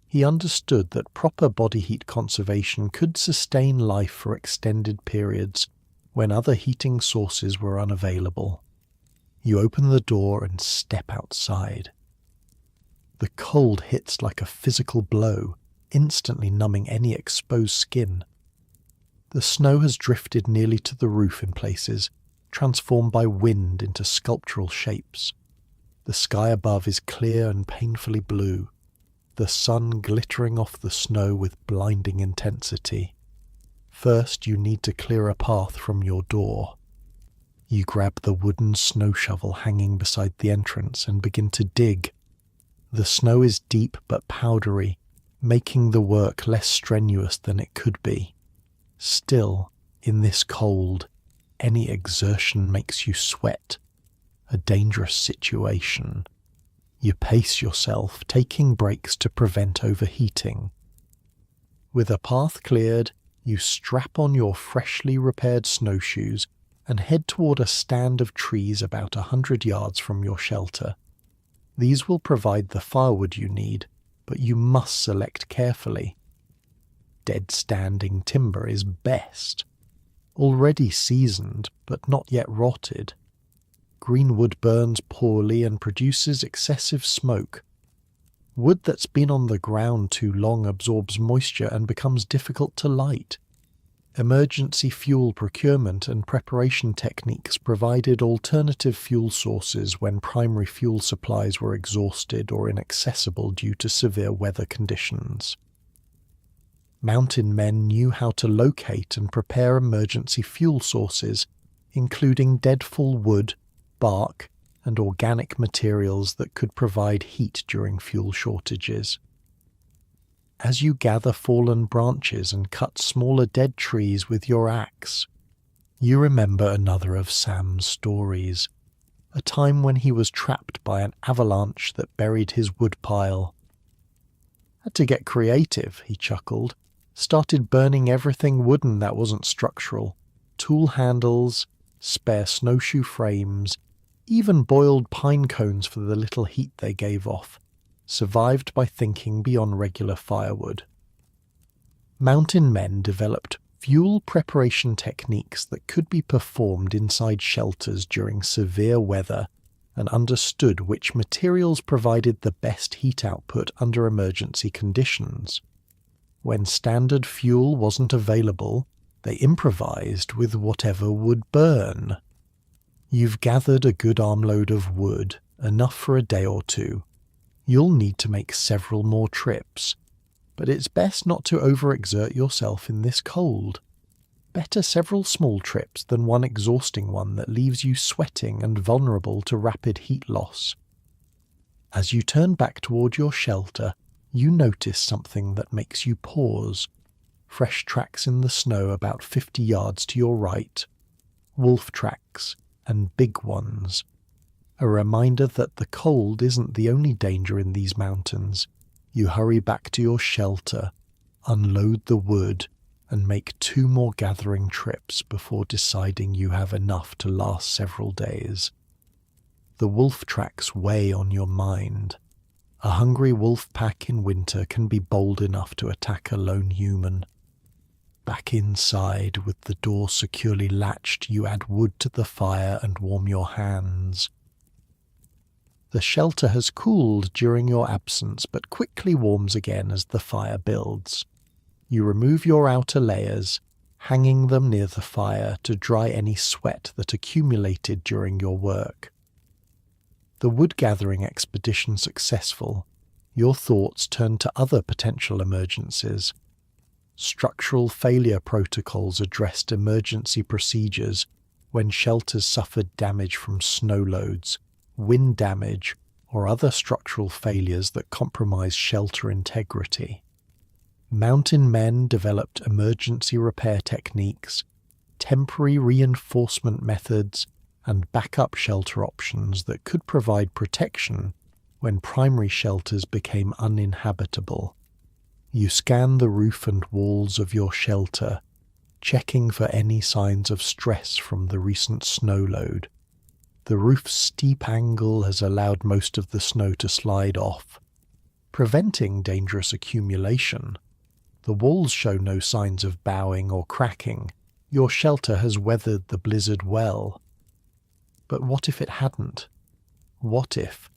He understood that proper body heat conservation could sustain life for extended periods when other heating sources were unavailable. You open the door and step outside. The cold hits like a physical blow, instantly numbing any exposed skin. The snow has drifted nearly to the roof in places, transformed by wind into sculptural shapes. The sky above is clear and painfully blue, the sun glittering off the snow with blinding intensity. First, you need to clear a path from your door. You grab the wooden snow shovel hanging beside the entrance and begin to dig. The snow is deep but powdery, making the work less strenuous than it could be. Still, in this cold, any exertion makes you sweat. A dangerous situation. You pace yourself, taking breaks to prevent overheating. With a path cleared, you strap on your freshly repaired snowshoes and head toward a stand of trees about 100 yards from your shelter. These will provide the firewood you need, but you must select carefully. Dead standing timber is best. Already seasoned, but not yet rotted. Green wood burns poorly and produces excessive smoke. Wood that's been on the ground too long absorbs moisture and becomes difficult to light. Emergency fuel procurement and preparation techniques provided alternative fuel sources when primary fuel supplies were exhausted or inaccessible due to severe weather conditions. Mountain men knew how to locate and prepare emergency fuel sources, including deadfall wood, bark, and organic materials that could provide heat during fuel shortages. As you gather fallen branches and cut smaller dead trees with your axe, you remember another of Sam's stories, a time when he was trapped by an avalanche that buried his woodpile. Had to get creative, he chuckled. Started burning everything wooden that wasn't structural. Tool handles, spare snowshoe frames, even boiled pine cones for the little heat they gave off. Survived by thinking beyond regular firewood. Mountain men developed fuel preparation techniques that could be performed inside shelters during severe weather and understood which materials provided the best heat output under emergency conditions. When standard fuel wasn't available, they improvised with whatever would burn. You've gathered a good armload of wood, enough for a day or two. You'll need to make several more trips, but it's best not to overexert yourself in this cold. Better several small trips than one exhausting one that leaves you sweating and vulnerable to rapid heat loss. As you turn back toward your shelter, you notice something that makes you pause. Fresh tracks in the snow about 50 yards to your right. Wolf tracks, and big ones. A reminder that the cold isn't the only danger in these mountains. You hurry back to your shelter, unload the wood, and make 2 more gathering trips before deciding you have enough to last several days. The wolf tracks weigh on your mind. A hungry wolf pack in winter can be bold enough to attack a lone human. Back inside, with the door securely latched, you add wood to the fire and warm your hands. The shelter has cooled during your absence, but quickly warms again as the fire builds. You remove your outer layers, hanging them near the fire to dry any sweat that accumulated during your work. The wood-gathering expedition successful, your thoughts turn to other potential emergencies. Structural failure protocols addressed emergency procedures when shelters suffered damage from snow loads, wind damage, or other structural failures that compromise shelter integrity. Mountain men developed emergency repair techniques, temporary reinforcement methods, and backup shelter options that could provide protection when primary shelters became uninhabitable. You scan the roof and walls of your shelter, checking for any signs of stress from the recent snow load. The roof's steep angle has allowed most of the snow to slide off, preventing dangerous accumulation. The walls show no signs of bowing or cracking. Your shelter has weathered the blizzard well. But what if it hadn't? What if,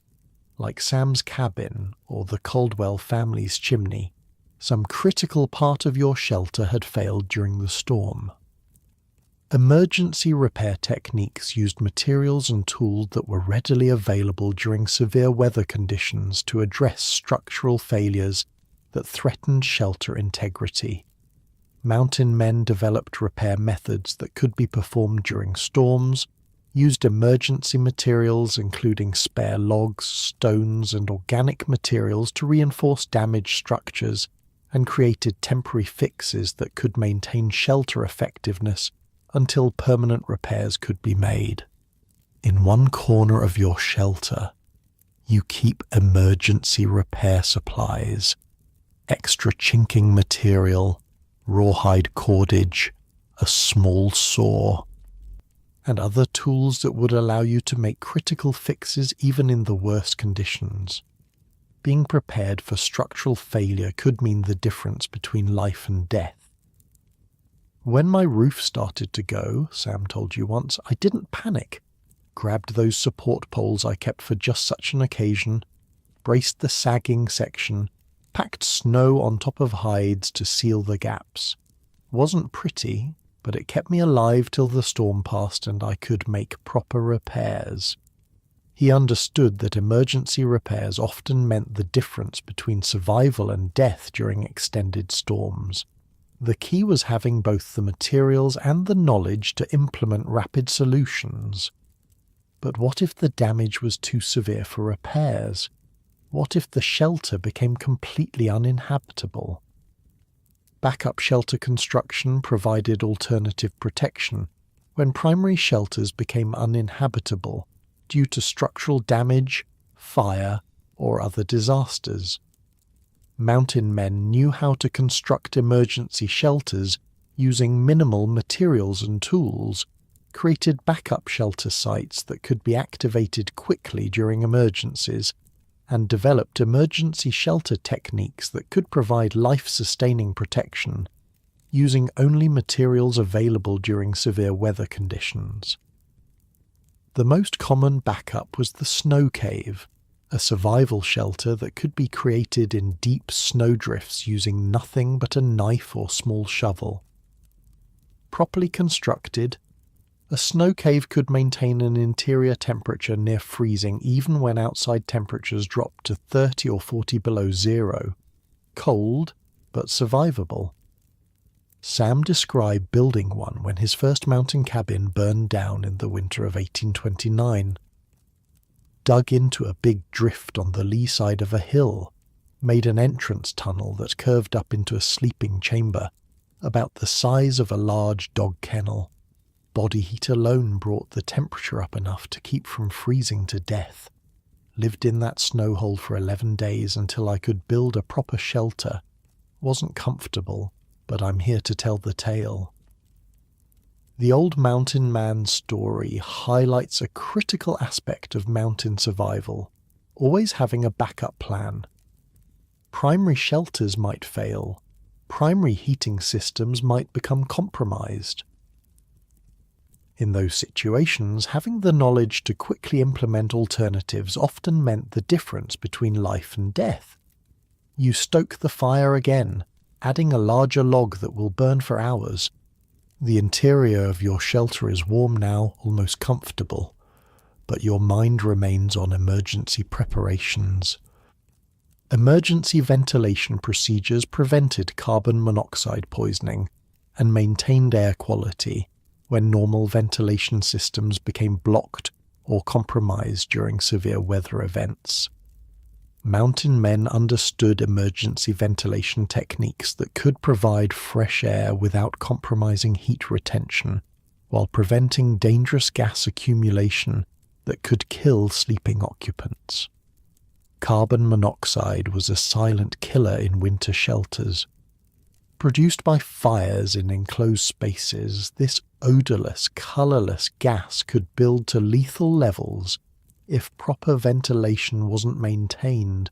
like Sam's cabin or the Caldwell family's chimney, some critical part of your shelter had failed during the storm? Emergency repair techniques used materials and tools that were readily available during severe weather conditions to address structural failures that threatened shelter integrity. Mountain men developed repair methods that could be performed during storms, used emergency materials including spare logs, stones, and organic materials to reinforce damaged structures, and created temporary fixes that could maintain shelter effectiveness until permanent repairs could be made. In one corner of your shelter, you keep emergency repair supplies, extra chinking material, rawhide cordage, a small saw, and other tools that would allow you to make critical fixes even in the worst conditions. Being prepared for structural failure could mean the difference between life and death. When my roof started to go, Sam told you once, I didn't panic. Grabbed those support poles I kept for just such an occasion, braced the sagging section, packed snow on top of hides to seal the gaps. Wasn't pretty, but it kept me alive till the storm passed and I could make proper repairs. He understood that emergency repairs often meant the difference between survival and death during extended storms. The key was having both the materials and the knowledge to implement rapid solutions. But what if the damage was too severe for repairs? What if the shelter became completely uninhabitable? Backup shelter construction provided alternative protection when primary shelters became uninhabitable due to structural damage, fire, or other disasters. Mountain men knew how to construct emergency shelters using minimal materials and tools, created backup shelter sites that could be activated quickly during emergencies, and developed emergency shelter techniques that could provide life-sustaining protection, using only materials available during severe weather conditions. The most common backup was the snow cave, a survival shelter that could be created in deep snowdrifts using nothing but a knife or small shovel. Properly constructed, a snow cave could maintain an interior temperature near freezing even when outside temperatures dropped to 30 or 40 below zero. Cold, but survivable. Sam described building one when his first mountain cabin burned down in the winter of 1829. Dug into a big drift on the lee side of a hill, made an entrance tunnel that curved up into a sleeping chamber, about the size of a large dog kennel. Body heat alone brought the temperature up enough to keep from freezing to death. Lived in that snow hole for 11 days until I could build a proper shelter. Wasn't comfortable, but I'm here to tell the tale. The old mountain man's story highlights a critical aspect of mountain survival, always having a backup plan. Primary shelters might fail. Primary heating systems might become compromised. In those situations, having the knowledge to quickly implement alternatives often meant the difference between life and death. You stoke the fire again, adding a larger log that will burn for hours. The interior of your shelter is warm now, almost comfortable, but your mind remains on emergency preparations. Emergency ventilation procedures prevented carbon monoxide poisoning and maintained air quality when normal ventilation systems became blocked or compromised during severe weather events. Mountain men understood emergency ventilation techniques that could provide fresh air without compromising heat retention, while preventing dangerous gas accumulation that could kill sleeping occupants. Carbon monoxide was a silent killer in winter shelters. Produced by fires in enclosed spaces, this odorless, colourless gas could build to lethal levels if proper ventilation wasn't maintained.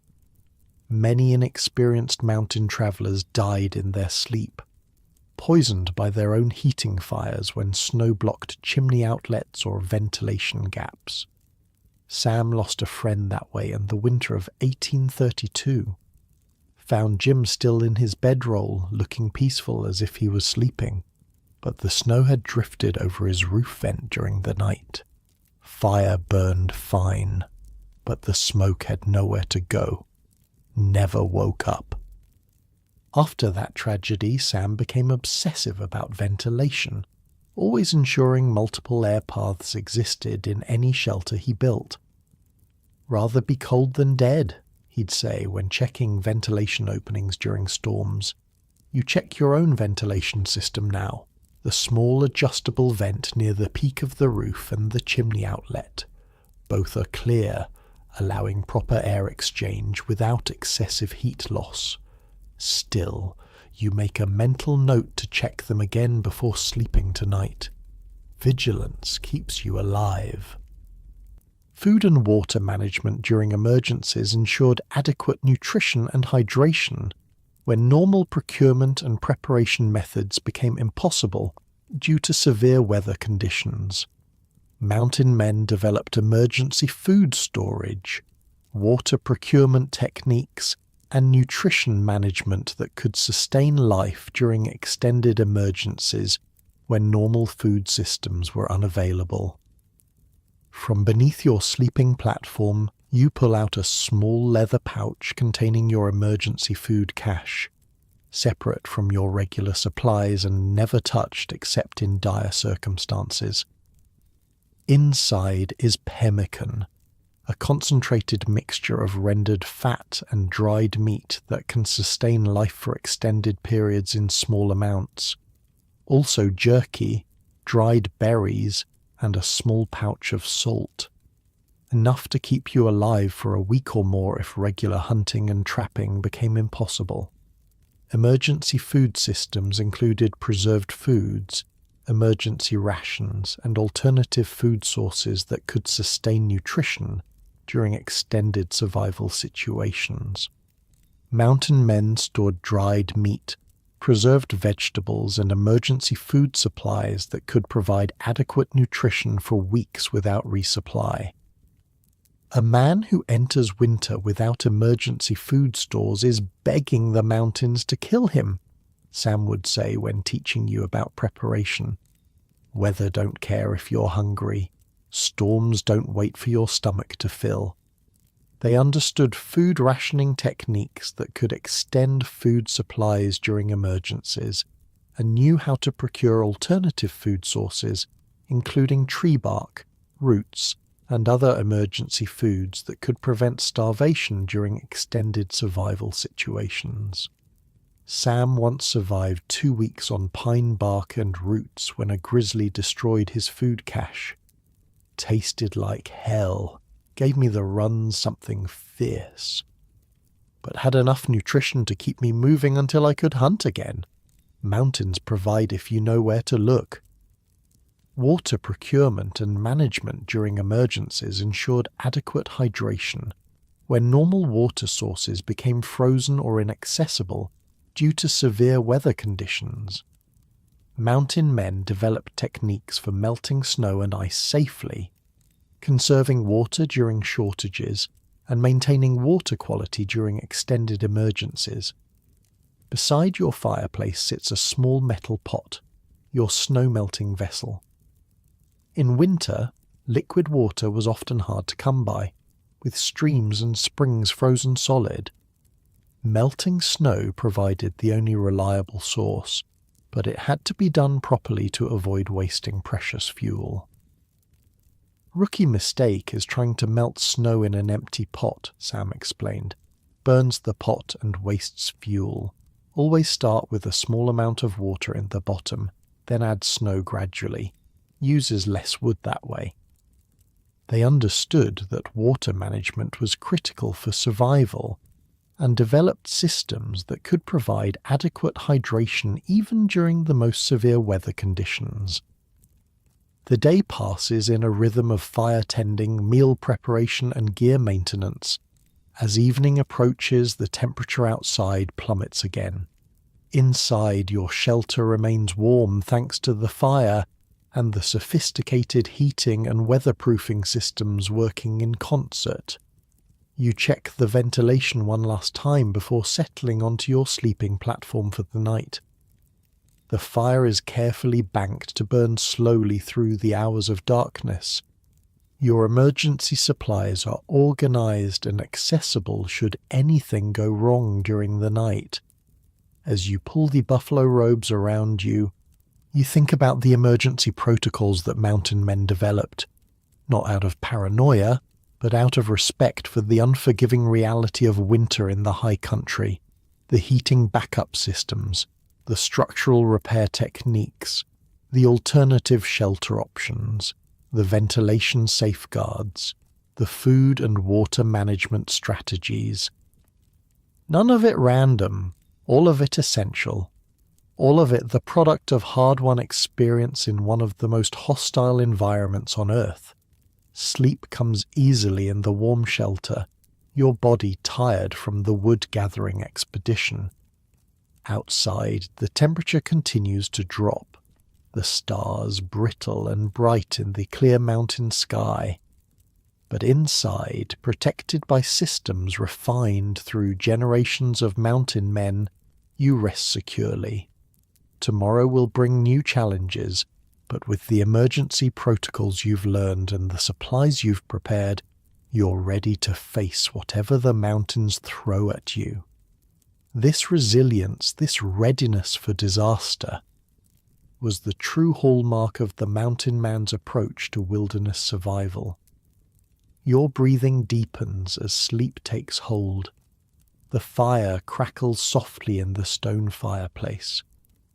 Many inexperienced mountain travellers died in their sleep, poisoned by their own heating fires when snow blocked chimney outlets or ventilation gaps. Sam lost a friend that way in the winter of 1832. Found Jim still in his bedroll, looking peaceful as if he was sleeping, but the snow had drifted over his roof vent during the night. Fire burned fine, but the smoke had nowhere to go. Never woke up. After that tragedy, Sam became obsessive about ventilation, always ensuring multiple air paths existed in any shelter he built. "Rather be cold than dead," he'd say when checking ventilation openings during storms. "You check your own ventilation system now, the small adjustable vent near the peak of the roof and the chimney outlet. Both are clear, allowing proper air exchange without excessive heat loss. Still, you make a mental note to check them again before sleeping tonight. Vigilance keeps you alive." Food and water management during emergencies ensured adequate nutrition and hydration when normal procurement and preparation methods became impossible due to severe weather conditions. Mountain men developed emergency food storage, water procurement techniques, and nutrition management that could sustain life during extended emergencies when normal food systems were unavailable. From beneath your sleeping platform, you pull out a small leather pouch containing your emergency food cache, separate from your regular supplies and never touched except in dire circumstances. Inside is pemmican, a concentrated mixture of rendered fat and dried meat that can sustain life for extended periods in small amounts. Also jerky, dried berries, and a small pouch of salt. Enough to keep you alive for a week or more if regular hunting and trapping became impossible. Emergency food systems included preserved foods, emergency rations, and alternative food sources that could sustain nutrition during extended survival situations. Mountain men stored dried meat, preserved vegetables, and emergency food supplies that could provide adequate nutrition for weeks without resupply. "A man who enters winter without emergency food stores is begging the mountains to kill him," Sam would say when teaching you about preparation. "Weather don't care if you're hungry. Storms don't wait for your stomach to fill." They understood food rationing techniques that could extend food supplies during emergencies and knew how to procure alternative food sources, including tree bark, roots, and other emergency foods that could prevent starvation during extended survival situations. Sam once survived 2 weeks on pine bark and roots when a grizzly destroyed his food cache. "Tasted like hell. Gave me the runs, something fierce. But had enough nutrition to keep me moving until I could hunt again. Mountains provide if you know where to look." Water procurement and management during emergencies ensured adequate hydration when normal water sources became frozen or inaccessible due to severe weather conditions. Mountain men developed techniques for melting snow and ice safely, conserving water during shortages, and maintaining water quality during extended emergencies. Beside your fireplace sits a small metal pot, your snow-melting vessel. In winter, liquid water was often hard to come by, with streams and springs frozen solid. Melting snow provided the only reliable source, but it had to be done properly to avoid wasting precious fuel. "Rookie mistake is trying to melt snow in an empty pot," Sam explained. "Burns the pot and wastes fuel. Always start with a small amount of water in the bottom, then add snow gradually. Uses less wood that way." They understood that water management was critical for survival and developed systems that could provide adequate hydration even during the most severe weather conditions. The day passes in a rhythm of fire tending, meal preparation, and gear maintenance. As evening approaches, the temperature outside plummets again. Inside, your shelter remains warm thanks to the fire and the sophisticated heating and weatherproofing systems working in concert. You check the ventilation one last time before settling onto your sleeping platform for the night. The fire is carefully banked to burn slowly through the hours of darkness. Your emergency supplies are organized and accessible should anything go wrong during the night. As you pull the buffalo robes around you, you think about the emergency protocols that mountain men developed, not out of paranoia, but out of respect for the unforgiving reality of winter in the high country, the heating backup systems, the structural repair techniques, the alternative shelter options, the ventilation safeguards, the food and water management strategies. None of it random, all of it essential. All of it the product of hard-won experience in one of the most hostile environments on Earth. Sleep comes easily in the warm shelter, your body tired from the wood-gathering expedition. Outside, the temperature continues to drop, the stars brittle and bright in the clear mountain sky. But inside, protected by systems refined through generations of mountain men, you rest securely. Tomorrow will bring new challenges, but with the emergency protocols you've learned and the supplies you've prepared, you're ready to face whatever the mountains throw at you. This resilience, this readiness for disaster, was the true hallmark of the mountain man's approach to wilderness survival. Your breathing deepens as sleep takes hold. The fire crackles softly in the stone fireplace.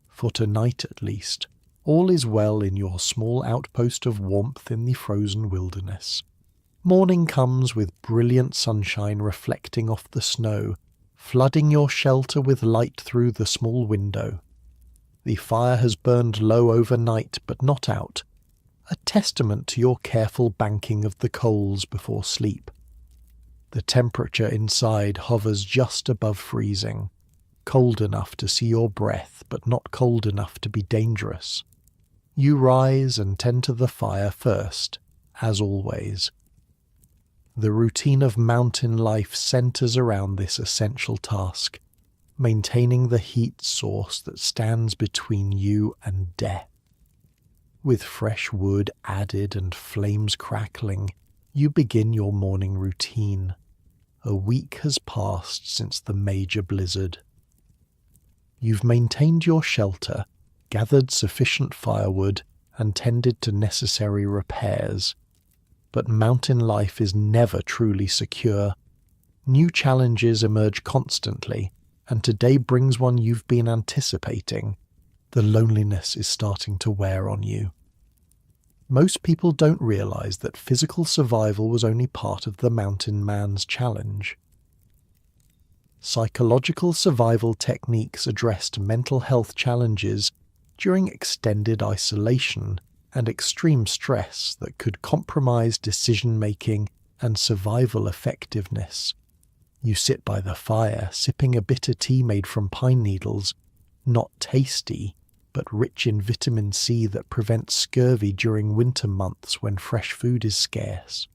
For tonight at least, all is well in your small outpost of warmth in the frozen wilderness. Morning comes with brilliant sunshine reflecting off the snow, flooding your shelter with light through the small window. The fire has burned low overnight but not out, a testament to your careful banking of the coals before sleep. The temperature inside hovers just above freezing, cold enough to see your breath but not cold enough to be dangerous. You rise and tend to the fire first, as always. The routine of mountain life centers around this essential task, maintaining the heat source that stands between you and death. With fresh wood added and flames crackling, you begin your morning routine. A week has passed since the major blizzard. You've maintained your shelter, gathered sufficient firewood, and tended to necessary repairs. But mountain life is never truly secure. New challenges emerge constantly, and today brings one you've been anticipating. The loneliness is starting to wear on you. Most people don't realize that physical survival was only part of the mountain man's challenge. Psychological survival techniques addressed mental health challenges during extended isolation and extreme stress that could compromise decision-making and survival effectiveness. You sit by the fire, sipping a bitter tea made from pine needles, not tasty, but rich in vitamin C that prevents scurvy during winter months when fresh food is scarce.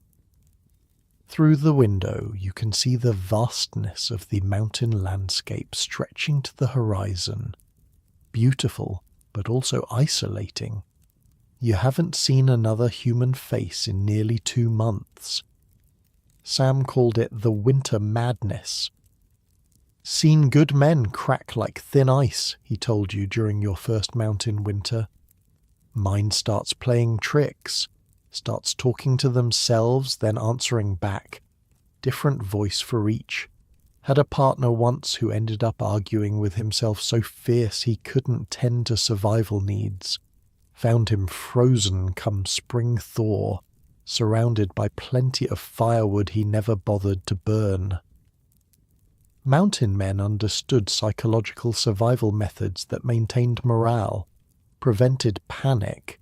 Through the window, you can see the vastness of the mountain landscape stretching to the horizon. Beautiful, but also isolating. You haven't seen another human face in nearly 2 months. Sam called it the winter madness. Seen good men crack like thin ice, he told you during your first mountain winter. Mind starts playing tricks, starts talking to themselves, then answering back. Different voice for each. Had a partner once who ended up arguing with himself so fierce he couldn't tend to survival needs. Found him frozen come spring thaw, surrounded by plenty of firewood he never bothered to burn. Mountain men understood psychological survival methods that maintained morale, prevented panic,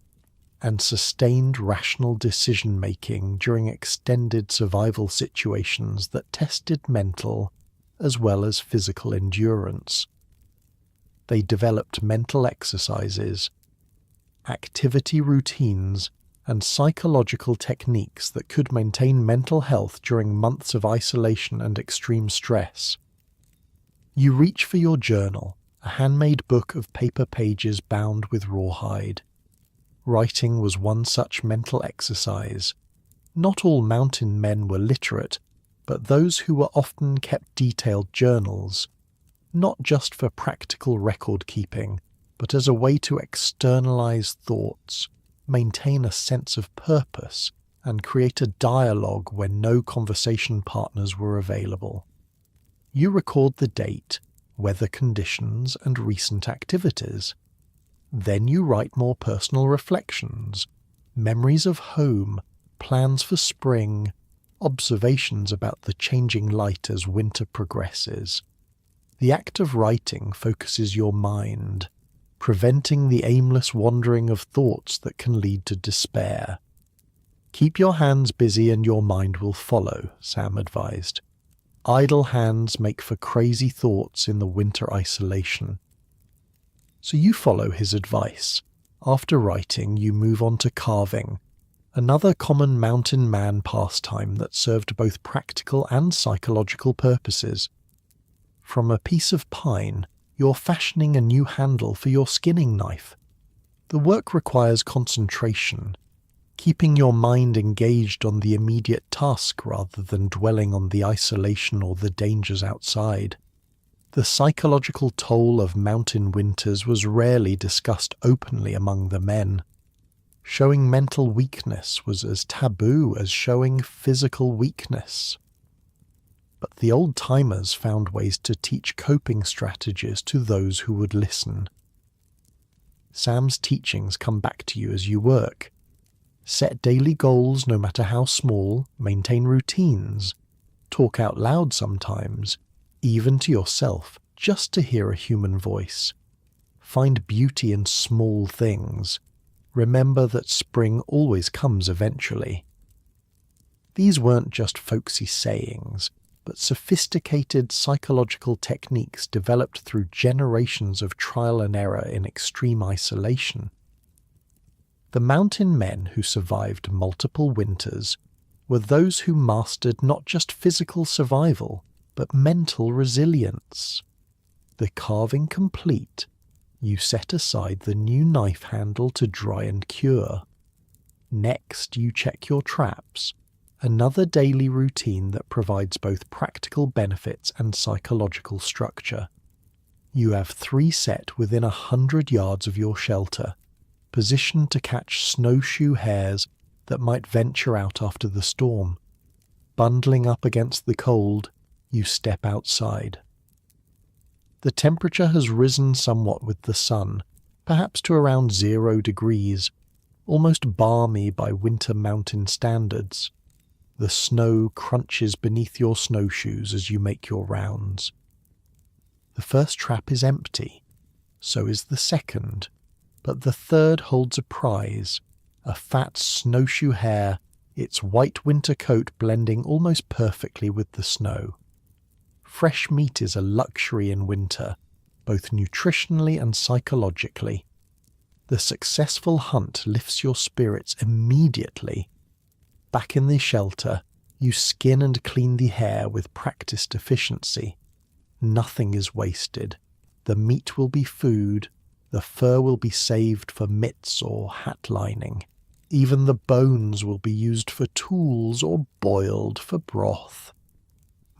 and sustained rational decision-making during extended survival situations that tested mental as well as physical endurance. They developed mental exercises, activity routines, and psychological techniques that could maintain mental health during months of isolation and extreme stress. You reach for your journal, a handmade book of paper pages bound with rawhide. Writing was one such mental exercise. Not all mountain men were literate, but those who were often kept detailed journals, not just for practical record-keeping, but as a way to externalize thoughts, maintain a sense of purpose, and create a dialogue when no conversation partners were available. You record the date, weather conditions, and recent activities. Then you write more personal reflections, memories of home, plans for spring, observations about the changing light as winter progresses. The act of writing focuses your mind, preventing the aimless wandering of thoughts that can lead to despair. Keep your hands busy and your mind will follow, Sam advised. Idle hands make for crazy thoughts in the winter isolation. So you follow his advice. After writing, you move on to carving, another common mountain man pastime that served both practical and psychological purposes. From a piece of pine, you're fashioning a new handle for your skinning knife. The work requires concentration, keeping your mind engaged on the immediate task rather than dwelling on the isolation or the dangers outside. The psychological toll of mountain winters was rarely discussed openly among the men. Showing mental weakness was as taboo as showing physical weakness. But the old-timers found ways to teach coping strategies to those who would listen. Sam's teachings come back to you as you work. Set daily goals no matter how small, maintain routines, talk out loud sometimes, even to yourself, just to hear a human voice. Find beauty in small things. Remember that spring always comes eventually. These weren't just folksy sayings, but sophisticated psychological techniques developed through generations of trial and error in extreme isolation. The mountain men who survived multiple winters were those who mastered not just physical survival, but mental resilience. The carving complete, you set aside the new knife handle to dry and cure. Next, you check your traps, another daily routine that provides both practical benefits and psychological structure. You have 3 set within 100 yards of your shelter, positioned to catch snowshoe hares that might venture out after the storm. Bundling up against the cold, you step outside. The temperature has risen somewhat with the sun, perhaps to around 0 degrees, almost balmy by winter mountain standards. The snow crunches beneath your snowshoes as you make your rounds. The first trap is empty, so is the second, but the third holds a prize, a fat snowshoe hare, its white winter coat blending almost perfectly with the snow. Fresh meat is a luxury in winter, both nutritionally and psychologically. The successful hunt lifts your spirits immediately. Back in the shelter, you skin and clean the hare with practiced efficiency. Nothing is wasted. The meat will be food, the fur will be saved for mitts or hat lining. Even the bones will be used for tools or boiled for broth.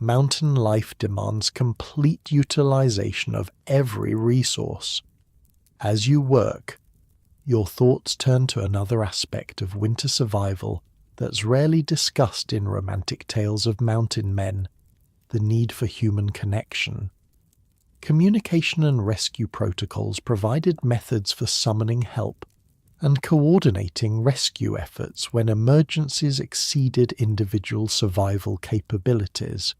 Mountain life demands complete utilization of every resource. As you work, your thoughts turn to another aspect of winter survival that's rarely discussed in romantic tales of mountain men, the need for human connection. Communication and rescue protocols provided methods for summoning help, and coordinating rescue efforts when emergencies exceeded individual survival capabilities.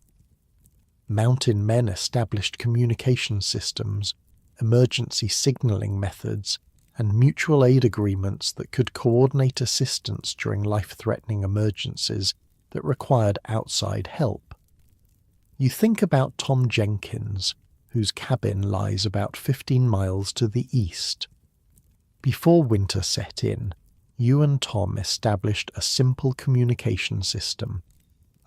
Mountain men established communication systems, emergency signaling methods, and mutual aid agreements that could coordinate assistance during life-threatening emergencies that required outside help. You think about Tom Jenkins, whose cabin lies about 15 miles to the east. Before winter set in, you and Tom established a simple communication system.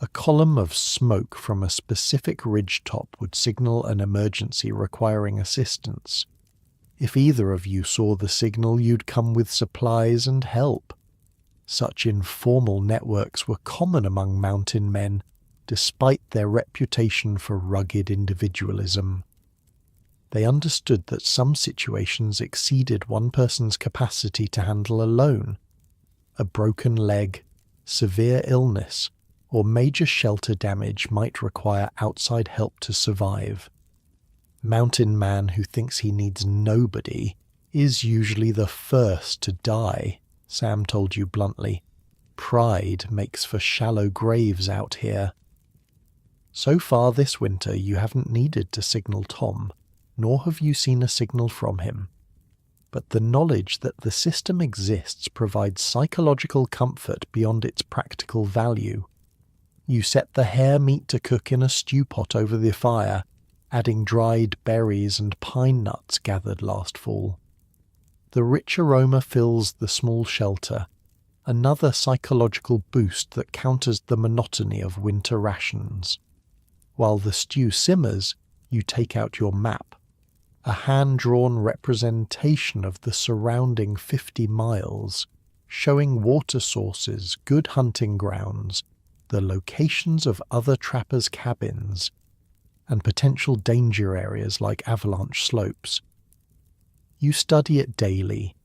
A column of smoke from a specific ridgetop would signal an emergency requiring assistance. If either of you saw the signal, you'd come with supplies and help. Such informal networks were common among mountain men, despite their reputation for rugged individualism. They understood that some situations exceeded one person's capacity to handle alone. A broken leg, severe illness, or major shelter damage might require outside help to survive. Mountain man who thinks he needs nobody is usually the first to die, Sam told you bluntly. Pride makes for shallow graves out here. So far this winter you haven't needed to signal Tom, nor have you seen a signal from him. But the knowledge that the system exists provides psychological comfort beyond its practical value. You set the hare meat to cook in a stew pot over the fire, adding dried berries and pine nuts gathered last fall. The rich aroma fills the small shelter, another psychological boost that counters the monotony of winter rations. While the stew simmers, you take out your map, a hand-drawn representation of the surrounding 50 miles, showing water sources, good hunting grounds, the locations of other trappers' cabins, and potential danger areas like avalanche slopes. You study it daily,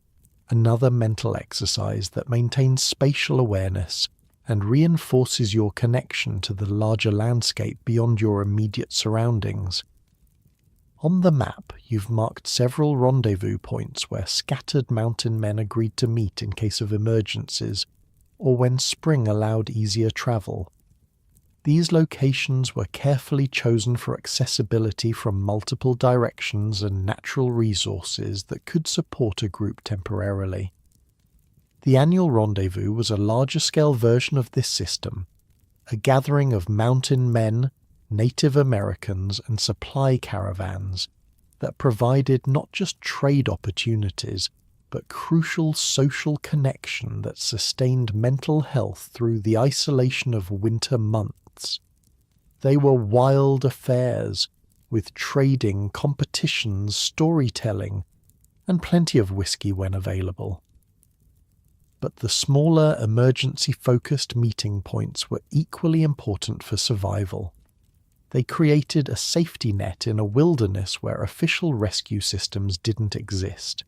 another mental exercise that maintains spatial awareness and reinforces your connection to the larger landscape beyond your immediate surroundings. On the map, you've marked several rendezvous points where scattered mountain men agreed to meet in case of emergencies, or when spring allowed easier travel. These locations were carefully chosen for accessibility from multiple directions and natural resources that could support a group temporarily. The annual rendezvous was a larger-scale version of this system, a gathering of mountain men, Native Americans, and supply caravans that provided not just trade opportunities, but crucial social connection that sustained mental health through the isolation of winter months. They were wild affairs, with trading, competitions, storytelling, and plenty of whiskey when available. But the smaller, emergency-focused meeting points were equally important for survival. They created a safety net in a wilderness where official rescue systems didn't exist.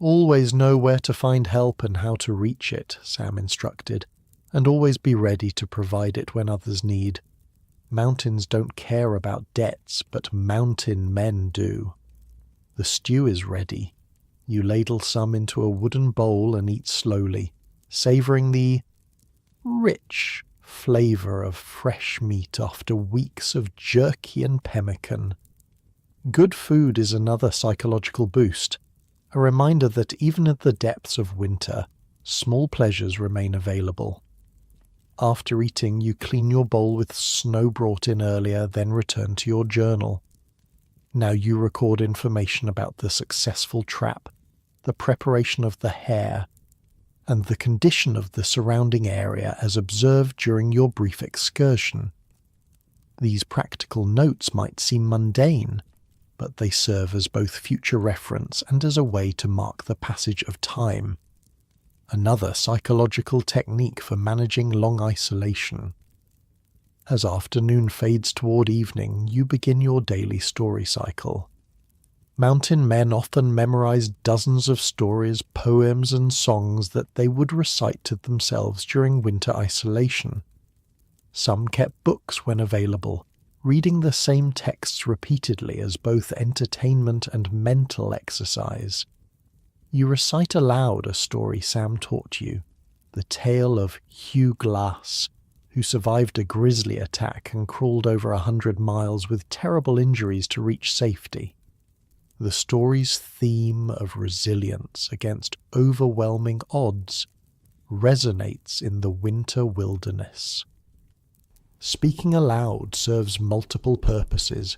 Always know where to find help and how to reach it, Sam instructed, and always be ready to provide it when others need. Mountains don't care about debts, but mountain men do. The stew is ready. You ladle some into a wooden bowl and eat slowly, savoring the rich flavor of fresh meat after weeks of jerky and pemmican. Good food is another psychological boost, a reminder that even at the depths of winter, small pleasures remain available. After eating, you clean your bowl with snow brought in earlier, then return to your journal. Now you record information about the successful trap, the preparation of the hare, and the condition of the surrounding area as observed during your brief excursion. These practical notes might seem mundane, but they serve as both future reference and as a way to mark the passage of time. Another psychological technique for managing long isolation. As afternoon fades toward evening, you begin your daily story cycle. Mountain men often memorized dozens of stories, poems, and songs that they would recite to themselves during winter isolation. Some kept books when available, reading the same texts repeatedly as both entertainment and mental exercise. You recite aloud a story Sam taught you, the tale of Hugh Glass, who survived a grizzly attack and crawled over 100 miles with terrible injuries to reach safety. The story's theme of resilience against overwhelming odds resonates in the winter wilderness. Speaking aloud serves multiple purposes.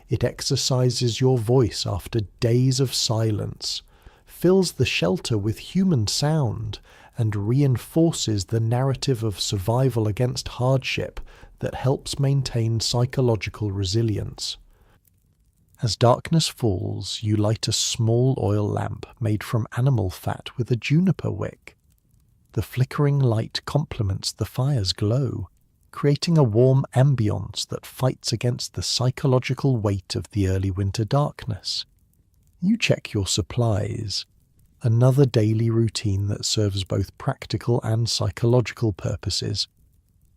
It exercises your voice after days of silence, fills the shelter with human sound, and reinforces the narrative of survival against hardship that helps maintain psychological resilience. As darkness falls, you light a small oil lamp made from animal fat with a juniper wick. The flickering light complements the fire's glow, creating a warm ambience that fights against the psychological weight of the early winter darkness. You check your supplies, another daily routine that serves both practical and psychological purposes.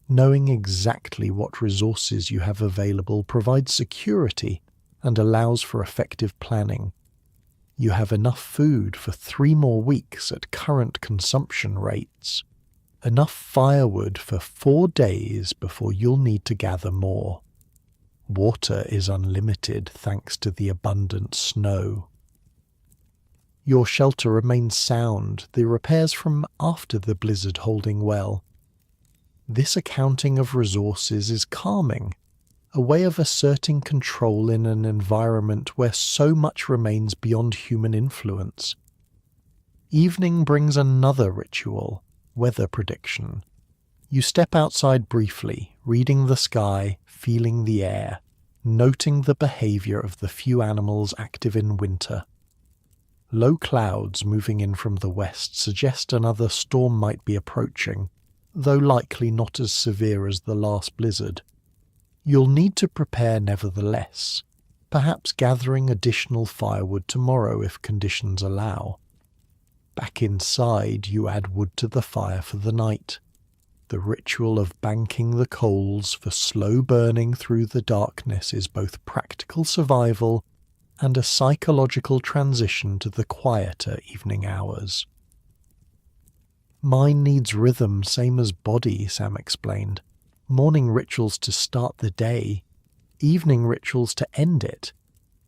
Knowing exactly what resources you have available provides security and allows for effective planning. You have enough food for 3 more weeks at current consumption rates. Enough firewood for 4 days before you'll need to gather more. Water is unlimited thanks to the abundant snow. Your shelter remains sound, the repairs from after the blizzard holding well. This accounting of resources is calming, a way of asserting control in an environment where so much remains beyond human influence. Evening brings another ritual, weather prediction. You step outside briefly, reading the sky, feeling the air, noting the behavior of the few animals active in winter. Low clouds moving in from the west suggest another storm might be approaching, though likely not as severe as the last blizzard. You'll need to prepare nevertheless, perhaps gathering additional firewood tomorrow if conditions allow. Back inside, you add wood to the fire for the night. The ritual of banking the coals for slow burning through the darkness is both practical survival and a psychological transition to the quieter evening hours. Mind needs rhythm, same as body, Sam explained. Morning rituals to start the day, evening rituals to end it.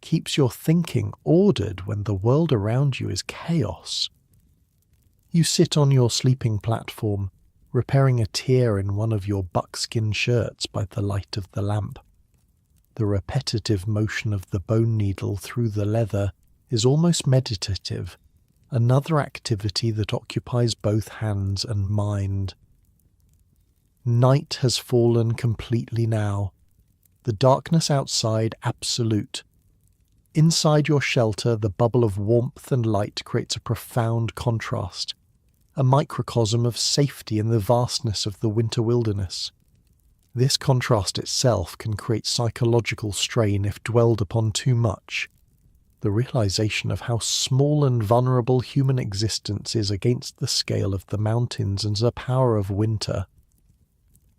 Keeps your thinking ordered when the world around you is chaos. You sit on your sleeping platform, repairing a tear in one of your buckskin shirts by the light of the lamp. The repetitive motion of the bone needle through the leather is almost meditative, another activity that occupies both hands and mind. Night has fallen completely now, the darkness outside absolute. Inside your shelter, the bubble of warmth and light creates a profound contrast, a microcosm of safety in the vastness of the winter wilderness. This contrast itself can create psychological strain if dwelled upon too much. The realization of how small and vulnerable human existence is against the scale of the mountains and the power of winter.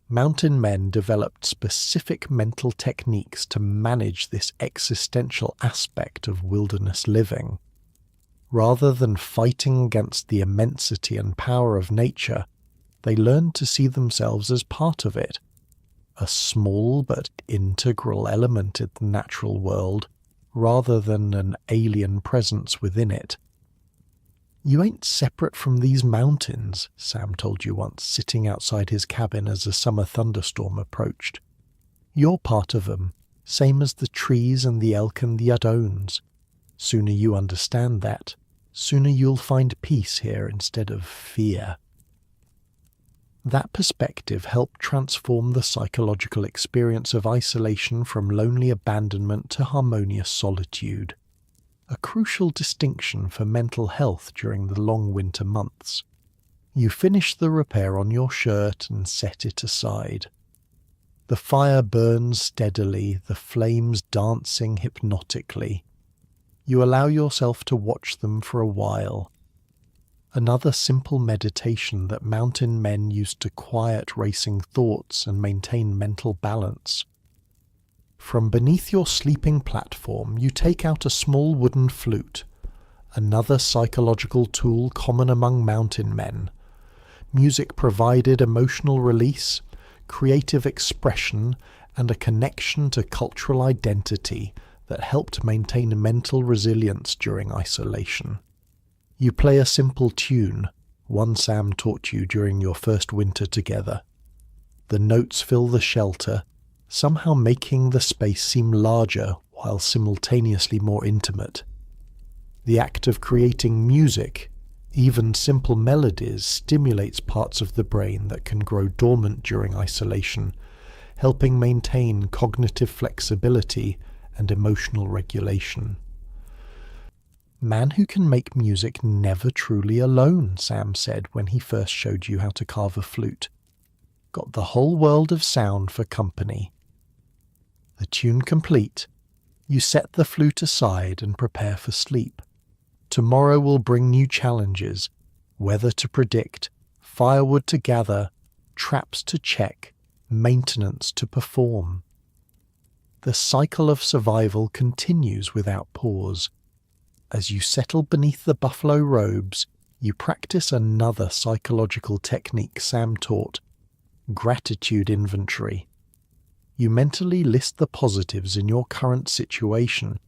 Mountain men developed specific mental techniques to manage this existential aspect of wilderness living. Rather than fighting against the immensity and power of nature, they learned to see themselves as part of it, a small but integral element in the natural world, rather than an alien presence within it. "You ain't separate from these mountains," Sam told you once, sitting outside his cabin as a summer thunderstorm approached. "You're part of them, same as the trees and the elk and the udones. Sooner you understand that, sooner you'll find peace here instead of fear." That perspective helped transform the psychological experience of isolation from lonely abandonment to harmonious solitude, a crucial distinction for mental health during the long winter months. You finish the repair on your shirt and set it aside. The fire burns steadily, the flames dancing hypnotically. You allow yourself to watch them for a while. Another simple meditation that mountain men used to quiet racing thoughts and maintain mental balance. From beneath your sleeping platform, you take out a small wooden flute, another psychological tool common among mountain men. Music provided emotional release, creative expression, and a connection to cultural identity that helped maintain mental resilience during isolation. You play a simple tune, one Sam taught you during your first winter together. The notes fill the shelter, somehow making the space seem larger while simultaneously more intimate. The act of creating music, even simple melodies, stimulates parts of the brain that can grow dormant during isolation, helping maintain cognitive flexibility and emotional regulation. Man who can make music never truly alone, Sam said when he first showed you how to carve a flute. Got the whole world of sound for company. The tune complete, you set the flute aside and prepare for sleep. Tomorrow will bring new challenges, weather to predict, firewood to gather, traps to check, maintenance to perform. The cycle of survival continues without pause. As you settle beneath the buffalo robes, you practice another psychological technique Sam taught, gratitude inventory. You mentally list the positives in your current situation: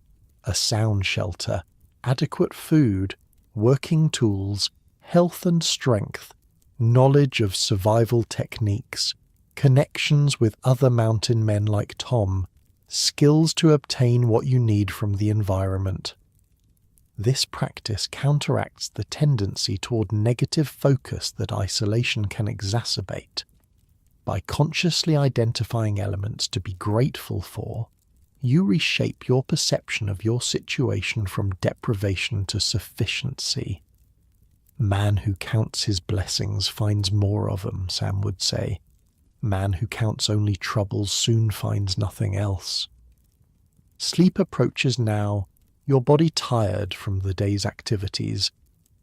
a sound shelter, adequate food, working tools, health and strength, knowledge of survival techniques, connections with other mountain men like Tom, skills to obtain what you need from the environment. This practice counteracts the tendency toward negative focus that isolation can exacerbate. By consciously identifying elements to be grateful for, you reshape your perception of your situation from deprivation to sufficiency. Man who counts his blessings finds more of them, Sam would say. Man who counts only troubles soon finds nothing else. Sleep approaches now, your body tired from the day's activities,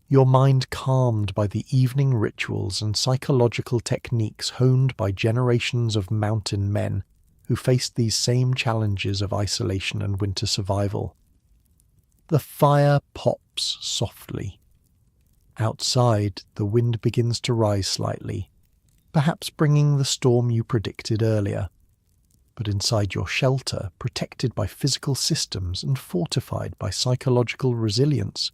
your mind calmed by the evening rituals and psychological techniques honed by generations of mountain men who faced these same challenges of isolation and winter survival. The fire pops softly. Outside, the wind begins to rise slightly, perhaps bringing the storm you predicted earlier. But inside your shelter, protected by physical systems and fortified by psychological resilience,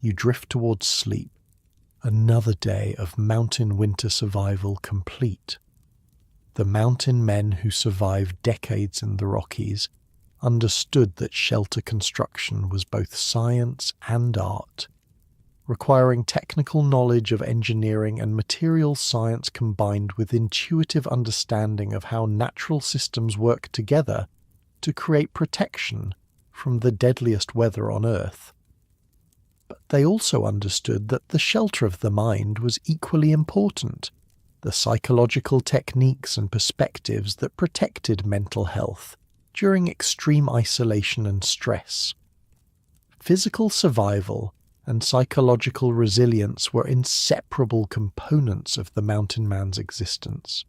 you drift towards sleep, another day of mountain winter survival complete. The mountain men who survived decades in the Rockies understood that shelter construction was both science and art, requiring technical knowledge of engineering and material science combined with intuitive understanding of how natural systems work together to create protection from the deadliest weather on Earth. But they also understood that the shelter of the mind was equally important, the psychological techniques and perspectives that protected mental health during extreme isolation and stress. Physical survival and psychological resilience were inseparable components of the mountain man's existence.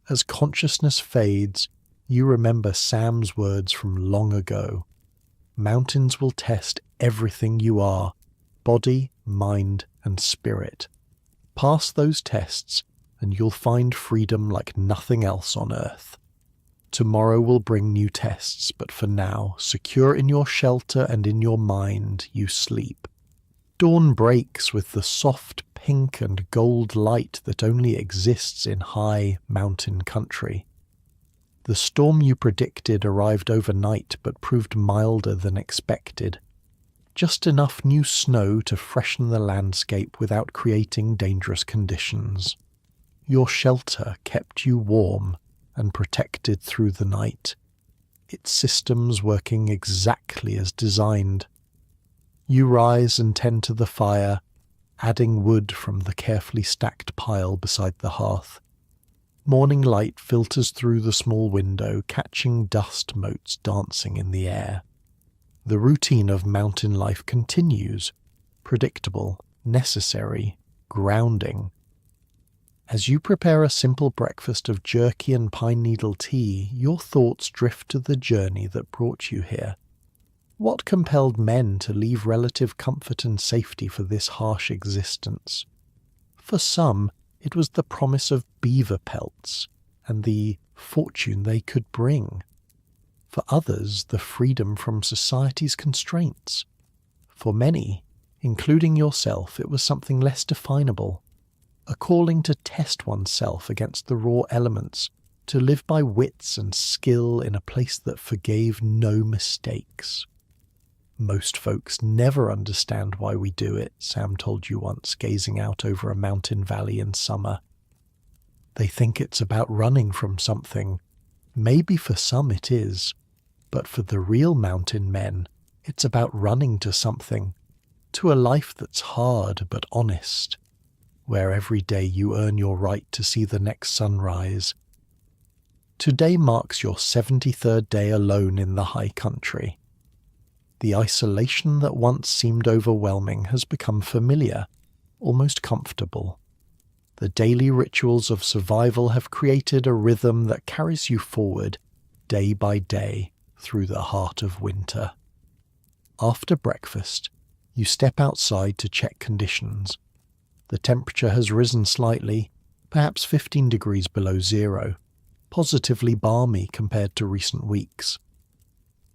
As consciousness fades, you remember Sam's words from long ago. Mountains will test everything you are, body, mind, and spirit. Pass those tests, and you'll find freedom like nothing else on Earth. Tomorrow will bring new tests, but for now, secure in your shelter and in your mind, you sleep. Dawn breaks with the soft pink and gold light that only exists in high mountain country. The storm you predicted arrived overnight but proved milder than expected. Just enough new snow to freshen the landscape without creating dangerous conditions. Your shelter kept you warm and protected through the night, its systems working exactly as designed. You rise and tend to the fire, adding wood from the carefully stacked pile beside the hearth. Morning light filters through the small window, catching dust motes dancing in the air. The routine of mountain life continues, predictable, necessary, grounding. As you prepare a simple breakfast of jerky and pine needle tea, your thoughts drift to the journey that brought you here. What compelled men to leave relative comfort and safety for this harsh existence? For some, it was the promise of beaver pelts and the fortune they could bring. For others, the freedom from society's constraints. For many, including yourself, it was something less definable, a calling to test oneself against the raw elements, to live by wits and skill in a place that forgave no mistakes. Most folks never understand why we do it, Sam told you once, gazing out over a mountain valley in summer. They think it's about running from something. Maybe for some it is, but for the real mountain men, it's about running to something, to a life that's hard but honest, where every day you earn your right to see the next sunrise. Today marks your 73rd day alone in the high country. The isolation that once seemed overwhelming has become familiar, almost comfortable. The daily rituals of survival have created a rhythm that carries you forward, day by day, through the heart of winter. After breakfast, you step outside to check conditions. The temperature has risen slightly, perhaps 15 degrees below zero, positively balmy compared to recent weeks.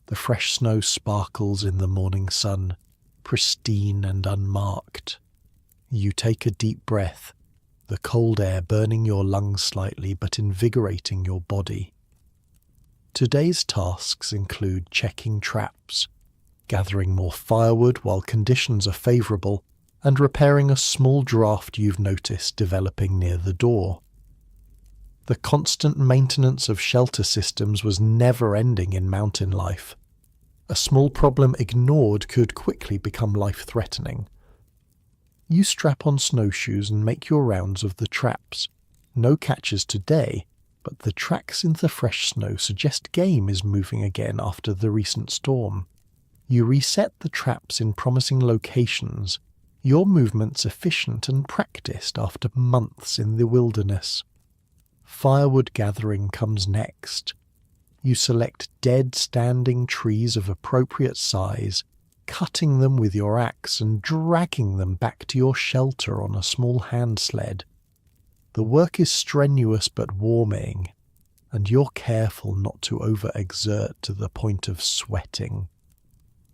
The fresh snow sparkles in the morning sun, pristine and unmarked. You take a deep breath, the cold air burning your lungs slightly but invigorating your body. Today's tasks include checking traps, gathering more firewood while conditions are favourable, and repairing a small draft you've noticed developing near the door. The constant maintenance of shelter systems was never-ending in mountain life. A small problem ignored could quickly become life-threatening. You strap on snowshoes and make your rounds of the traps. No catches today, but the tracks in the fresh snow suggest game is moving again after the recent storm. You reset the traps in promising locations, your movements efficient and practiced after months in the wilderness. Firewood gathering comes next. You select dead standing trees of appropriate size, cutting them with your axe and dragging them back to your shelter on a small hand sled. The work is strenuous but warming, and you're careful not to overexert to the point of sweating.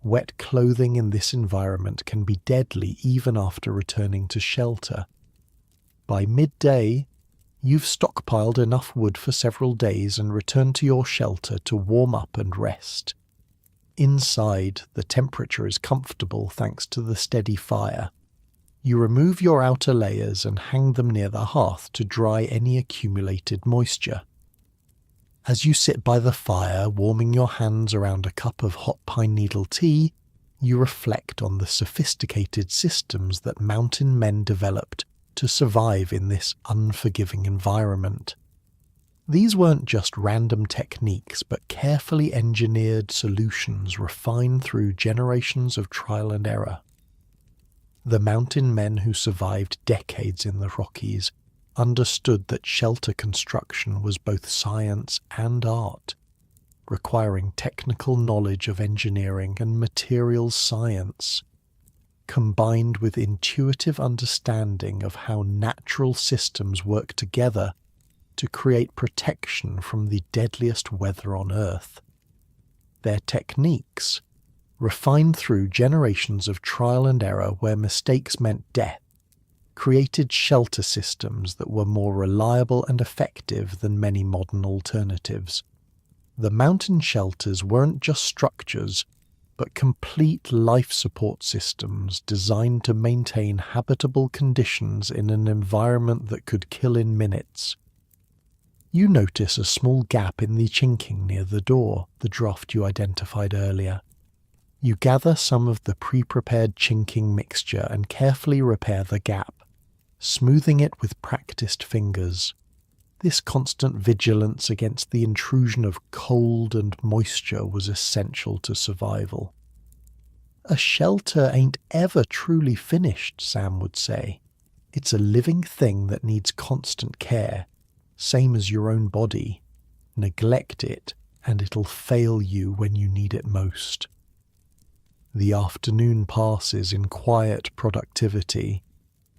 Wet clothing in this environment can be deadly even after returning to shelter. By midday, you've stockpiled enough wood for several days and return to your shelter to warm up and rest. Inside, the temperature is comfortable thanks to the steady fire. You remove your outer layers and hang them near the hearth to dry any accumulated moisture. As you sit by the fire, warming your hands around a cup of hot pine needle tea, you reflect on the sophisticated systems that mountain men developed to survive in this unforgiving environment. These weren't just random techniques, but carefully engineered solutions refined through generations of trial and error. The mountain men who survived decades in the Rockies understood that shelter construction was both science and art, requiring technical knowledge of engineering and materials science, combined with intuitive understanding of how natural systems work together to create protection from the deadliest weather on Earth. Their techniques, refined through generations of trial and error where mistakes meant death, created shelter systems that were more reliable and effective than many modern alternatives. The mountain shelters weren't just structures, but complete life support systems designed to maintain habitable conditions in an environment that could kill in minutes. You notice a small gap in the chinking near the door, the draft you identified earlier. You gather some of the pre-prepared chinking mixture and carefully repair the gap, smoothing it with practiced fingers. This constant vigilance against the intrusion of cold and moisture was essential to survival. A shelter ain't ever truly finished, Sam would say. It's a living thing that needs constant care, same as your own body. Neglect it, and it'll fail you when you need it most. The afternoon passes in quiet productivity,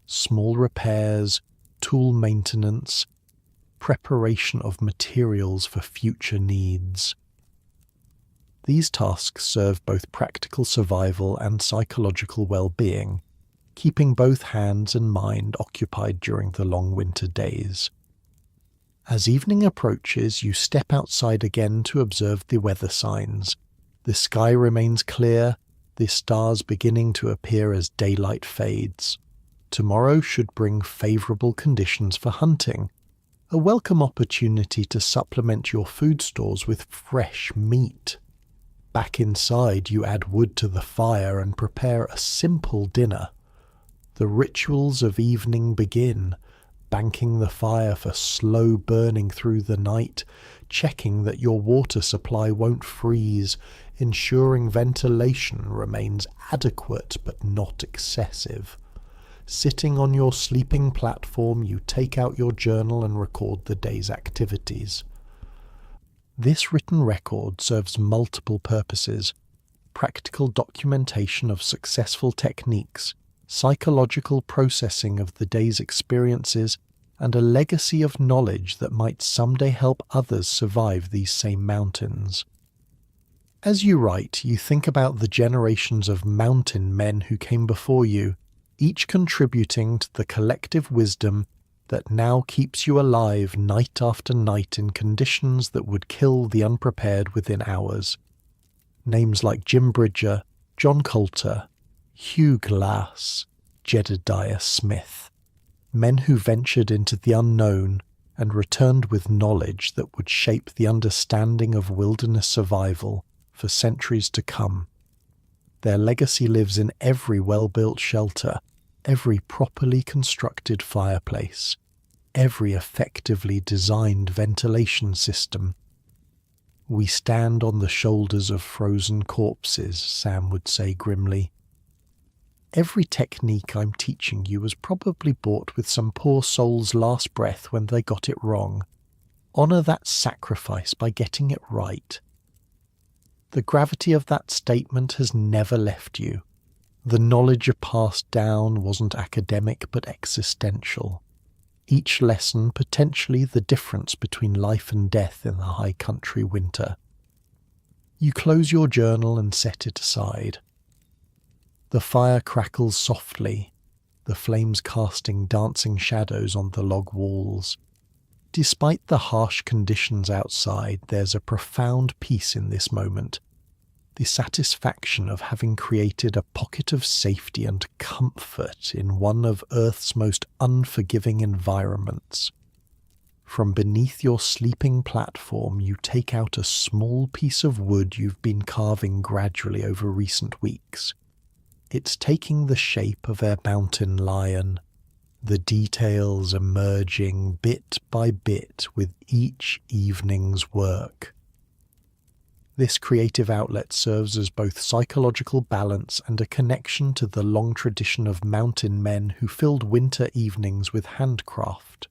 small repairs, tool maintenance, preparation of materials for future needs. These tasks serve both practical survival and psychological well-being, keeping both hands and mind occupied during the long winter days. As evening approaches, you step outside again to observe the weather signs. The sky remains clear, the stars beginning to appear as daylight fades. Tomorrow should bring favourable conditions for hunting, a welcome opportunity to supplement your food stores with fresh meat. Back inside, you add wood to the fire and prepare a simple dinner. The rituals of evening begin, banking the fire for slow burning through the night, checking that your water supply won't freeze, ensuring ventilation remains adequate but not excessive. Sitting on your sleeping platform, you take out your journal and record the day's activities. This written record serves multiple purposes: practical documentation of successful techniques, psychological processing of the day's experiences, and a legacy of knowledge that might someday help others survive these same mountains. As you write, you think about the generations of mountain men who came before you, each contributing to the collective wisdom that now keeps you alive night after night in conditions that would kill the unprepared within hours. Names like Jim Bridger, John Coulter, Hugh Glass, Jedediah Smith, men who ventured into the unknown and returned with knowledge that would shape the understanding of wilderness survival for centuries to come. Their legacy lives in every well-built shelter, every properly constructed fireplace, every effectively designed ventilation system. "We stand on the shoulders of frozen corpses," Sam would say grimly. Every technique I'm teaching you was probably bought with some poor soul's last breath when they got it wrong. Honor that sacrifice by getting it right. The gravity of that statement has never left you. The knowledge you passed down wasn't academic but existential. Each lesson potentially the difference between life and death in the high country winter. You close your journal and set it aside. The fire crackles softly, the flames casting dancing shadows on the log walls. Despite the harsh conditions outside, there's a profound peace in this moment. The satisfaction of having created a pocket of safety and comfort in one of Earth's most unforgiving environments. From beneath your sleeping platform, you take out a small piece of wood you've been carving gradually over recent weeks. It's taking the shape of a mountain lion, the details emerging bit by bit with each evening's work. This creative outlet serves as both psychological balance and a connection to the long tradition of mountain men who filled winter evenings with handcraft.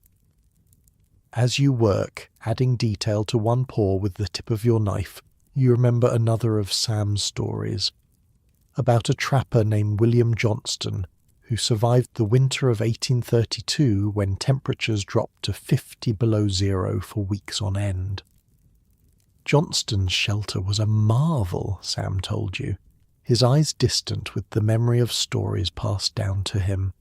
As you work, adding detail to one paw with the tip of your knife, you remember another of Sam's stories, about a trapper named William Johnston, who survived the winter of 1832 when temperatures dropped to 50 below zero for weeks on end. Johnston's shelter was a marvel, Sam told you, his eyes distant with the memory of stories passed down to him.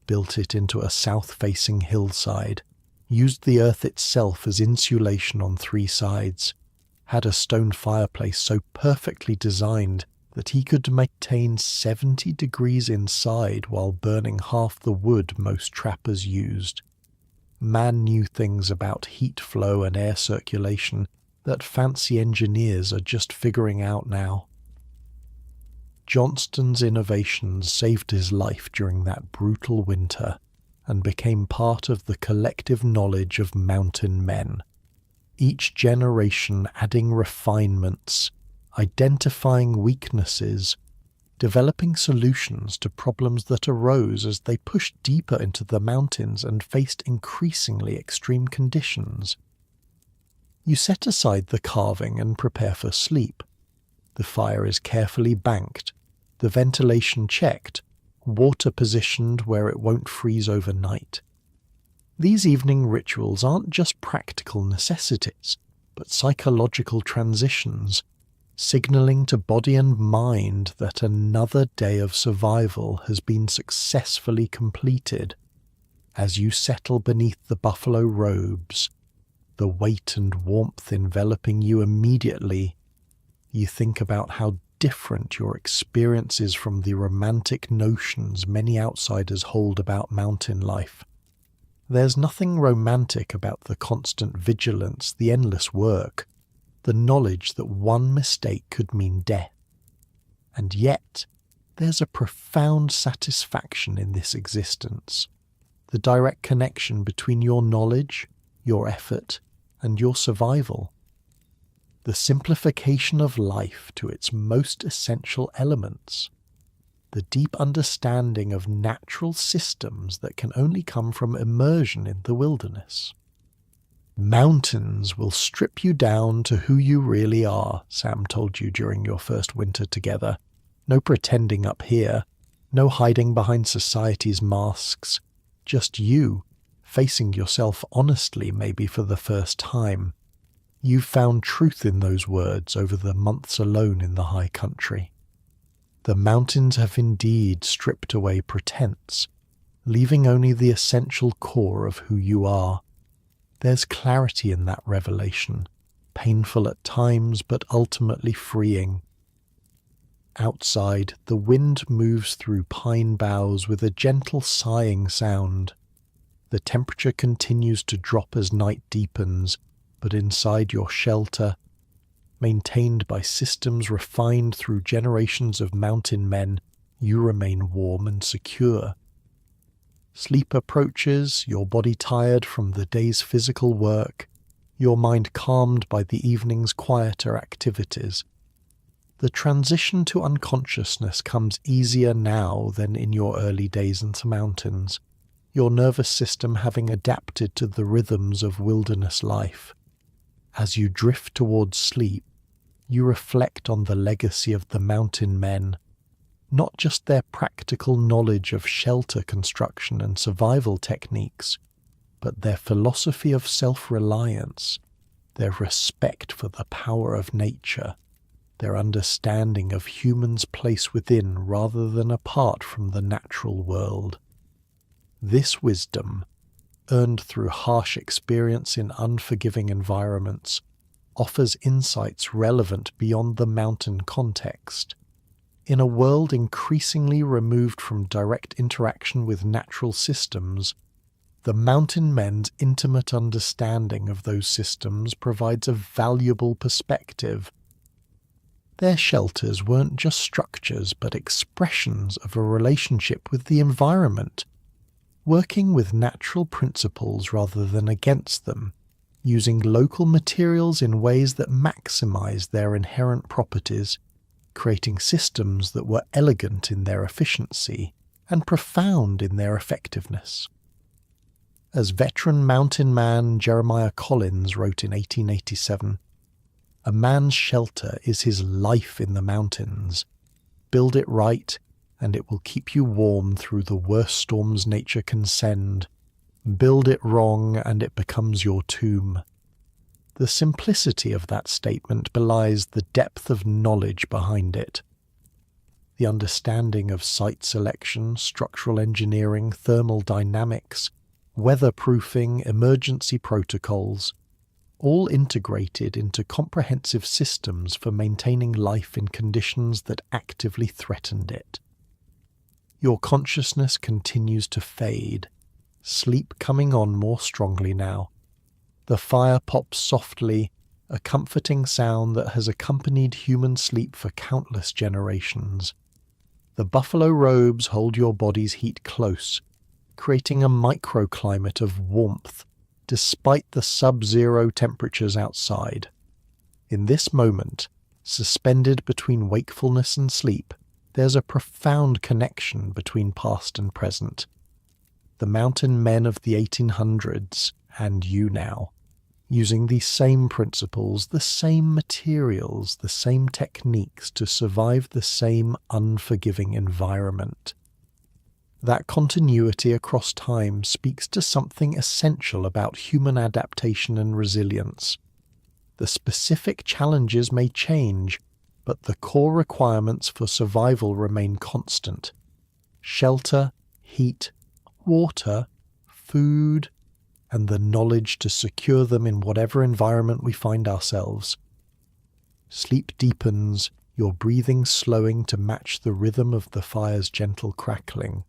Built it into a south-facing hillside, used the earth itself as insulation on 3 sides, had a stone fireplace so perfectly designed that he could maintain 70 degrees inside while burning half the wood most trappers used. Man knew things about heat flow and air circulation that fancy engineers are just figuring out now. Johnston's innovations saved his life during that brutal winter and became part of the collective knowledge of mountain men, each generation adding refinements, identifying weaknesses, developing solutions to problems that arose as they pushed deeper into the mountains and faced increasingly extreme conditions. You set aside the carving and prepare for sleep. The fire is carefully banked, the ventilation checked, water positioned where it won't freeze overnight. These evening rituals aren't just practical necessities, but psychological transitions, signaling to body and mind that another day of survival has been successfully completed. As you settle beneath the buffalo robes, the weight and warmth enveloping you immediately, you think about how different your experience is from the romantic notions many outsiders hold about mountain life. There's nothing romantic about the constant vigilance, the endless work, the knowledge that one mistake could mean death. And yet, there's a profound satisfaction in this existence, the direct connection between your knowledge, your effort, and your survival. The simplification of life to its most essential elements, the deep understanding of natural systems that can only come from immersion in the wilderness. Mountains will strip you down to who you really are, Sam told you during your first winter together. No pretending up here, no hiding behind society's masks, just you, facing yourself honestly maybe for the first time. You've found truth in those words over the months alone in the high country. The mountains have indeed stripped away pretense, leaving only the essential core of who you are. There's clarity in that revelation, painful at times but ultimately freeing. Outside, the wind moves through pine boughs with a gentle sighing sound. The temperature continues to drop as night deepens, but inside your shelter, maintained by systems refined through generations of mountain men, you remain warm and secure. Sleep approaches, your body tired from the day's physical work, your mind calmed by the evening's quieter activities. The transition to unconsciousness comes easier now than in your early days in the mountains, your nervous system having adapted to the rhythms of wilderness life. As you drift towards sleep, you reflect on the legacy of the mountain men, not just their practical knowledge of shelter construction and survival techniques, but their philosophy of self-reliance, their respect for the power of nature, their understanding of humans' place within rather than apart from the natural world. This wisdom, earned through harsh experience in unforgiving environments, offers insights relevant beyond the mountain context. In a world increasingly removed from direct interaction with natural systems, the mountain men's intimate understanding of those systems provides a valuable perspective. Their shelters weren't just structures but expressions of a relationship with the environment, working with natural principles rather than against them, using local materials in ways that maximize their inherent properties, creating systems that were elegant in their efficiency and profound in their effectiveness. As veteran mountain man Jeremiah Collins wrote in 1887, "A man's shelter is his life in the mountains. Build it right, and it will keep you warm through the worst storms nature can send. Build it wrong, and it becomes your tomb." The simplicity of that statement belies the depth of knowledge behind it. The understanding of site selection, structural engineering, thermal dynamics, weatherproofing, emergency protocols, all integrated into comprehensive systems for maintaining life in conditions that actively threatened it. Your consciousness continues to fade, sleep coming on more strongly now. The fire pops softly, a comforting sound that has accompanied human sleep for countless generations. The buffalo robes hold your body's heat close, creating a microclimate of warmth despite the sub-zero temperatures outside. In this moment, suspended between wakefulness and sleep, there's a profound connection between past and present. The mountain men of the 1800s and you now. using these same principles, the same materials, the same techniques to survive the same unforgiving environment. That continuity across time speaks to something essential about human adaptation and resilience. The specific challenges may change, but the core requirements for survival remain constant. Shelter, heat, water, food, and the knowledge to secure them in whatever environment we find ourselves. Sleep deepens, your breathing slowing to match the rhythm of the fire's gentle crackling.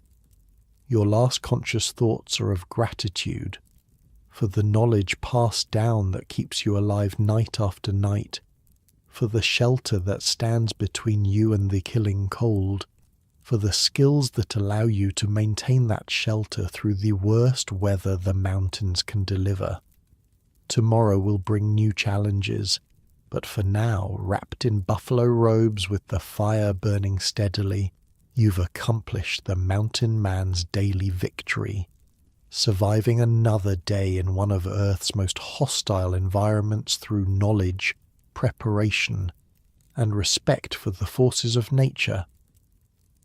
Your last conscious thoughts are of gratitude for the knowledge passed down that keeps you alive night after night, for the shelter that stands between you and the killing cold, for the skills that allow you to maintain that shelter through the worst weather the mountains can deliver. Tomorrow will bring new challenges, but for now, wrapped in buffalo robes with the fire burning steadily, you've accomplished the mountain man's daily victory, surviving another day in one of Earth's most hostile environments through knowledge, preparation, and respect for the forces of nature.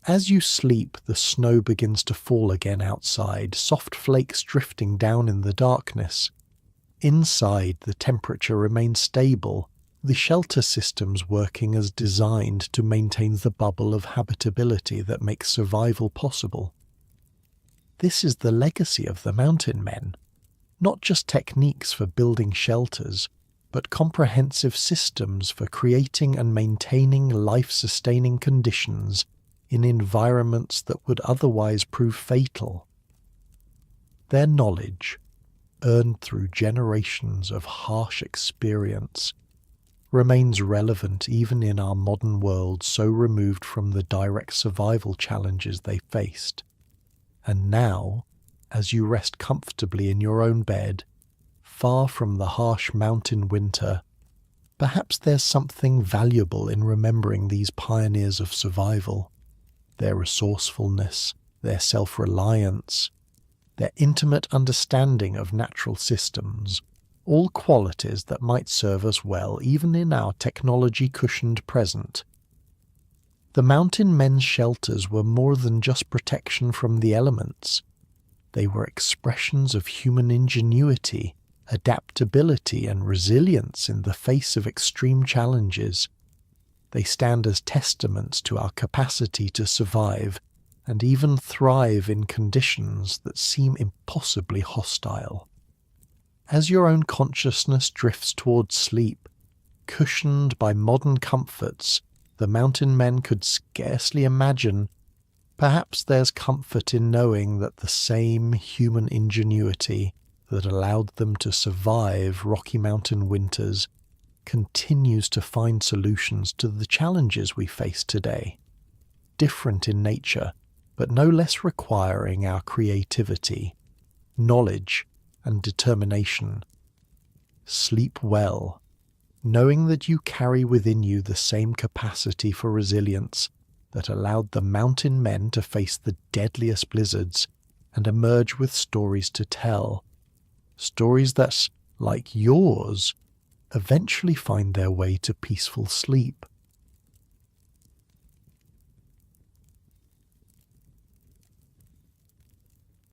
As you sleep, the snow begins to fall again outside, soft flakes drifting down in the darkness. Inside, the temperature remains stable, the shelter systems working as designed to maintain the bubble of habitability that makes survival possible. This is the legacy of the mountain men, not just techniques for building shelters, but comprehensive systems for creating and maintaining life-sustaining conditions in environments that would otherwise prove fatal. Their knowledge, earned through generations of harsh experience, remains relevant even in our modern world so removed from the direct survival challenges they faced. And now, as you rest comfortably in your own bed, far from the harsh mountain winter, perhaps there's something valuable in remembering these pioneers of survival. Their resourcefulness, their self-reliance, their intimate understanding of natural systems, all qualities that might serve us well even in our technology-cushioned present. The mountain men's shelters were more than just protection from the elements. They were expressions of human ingenuity, adaptability, and resilience in the face of extreme challenges. They stand as testaments to our capacity to survive and even thrive in conditions that seem impossibly hostile. As your own consciousness drifts towards sleep, cushioned by modern comforts the mountain men could scarcely imagine, perhaps there's comfort in knowing that the same human ingenuity that allowed them to survive Rocky Mountain winters continues to find solutions to the challenges we face today, different in nature, but no less requiring our creativity, knowledge, and determination. Sleep well, knowing that you carry within you the same capacity for resilience that allowed the mountain men to face the deadliest blizzards and emerge with stories to tell, stories that, like yours, eventually find their way to peaceful sleep.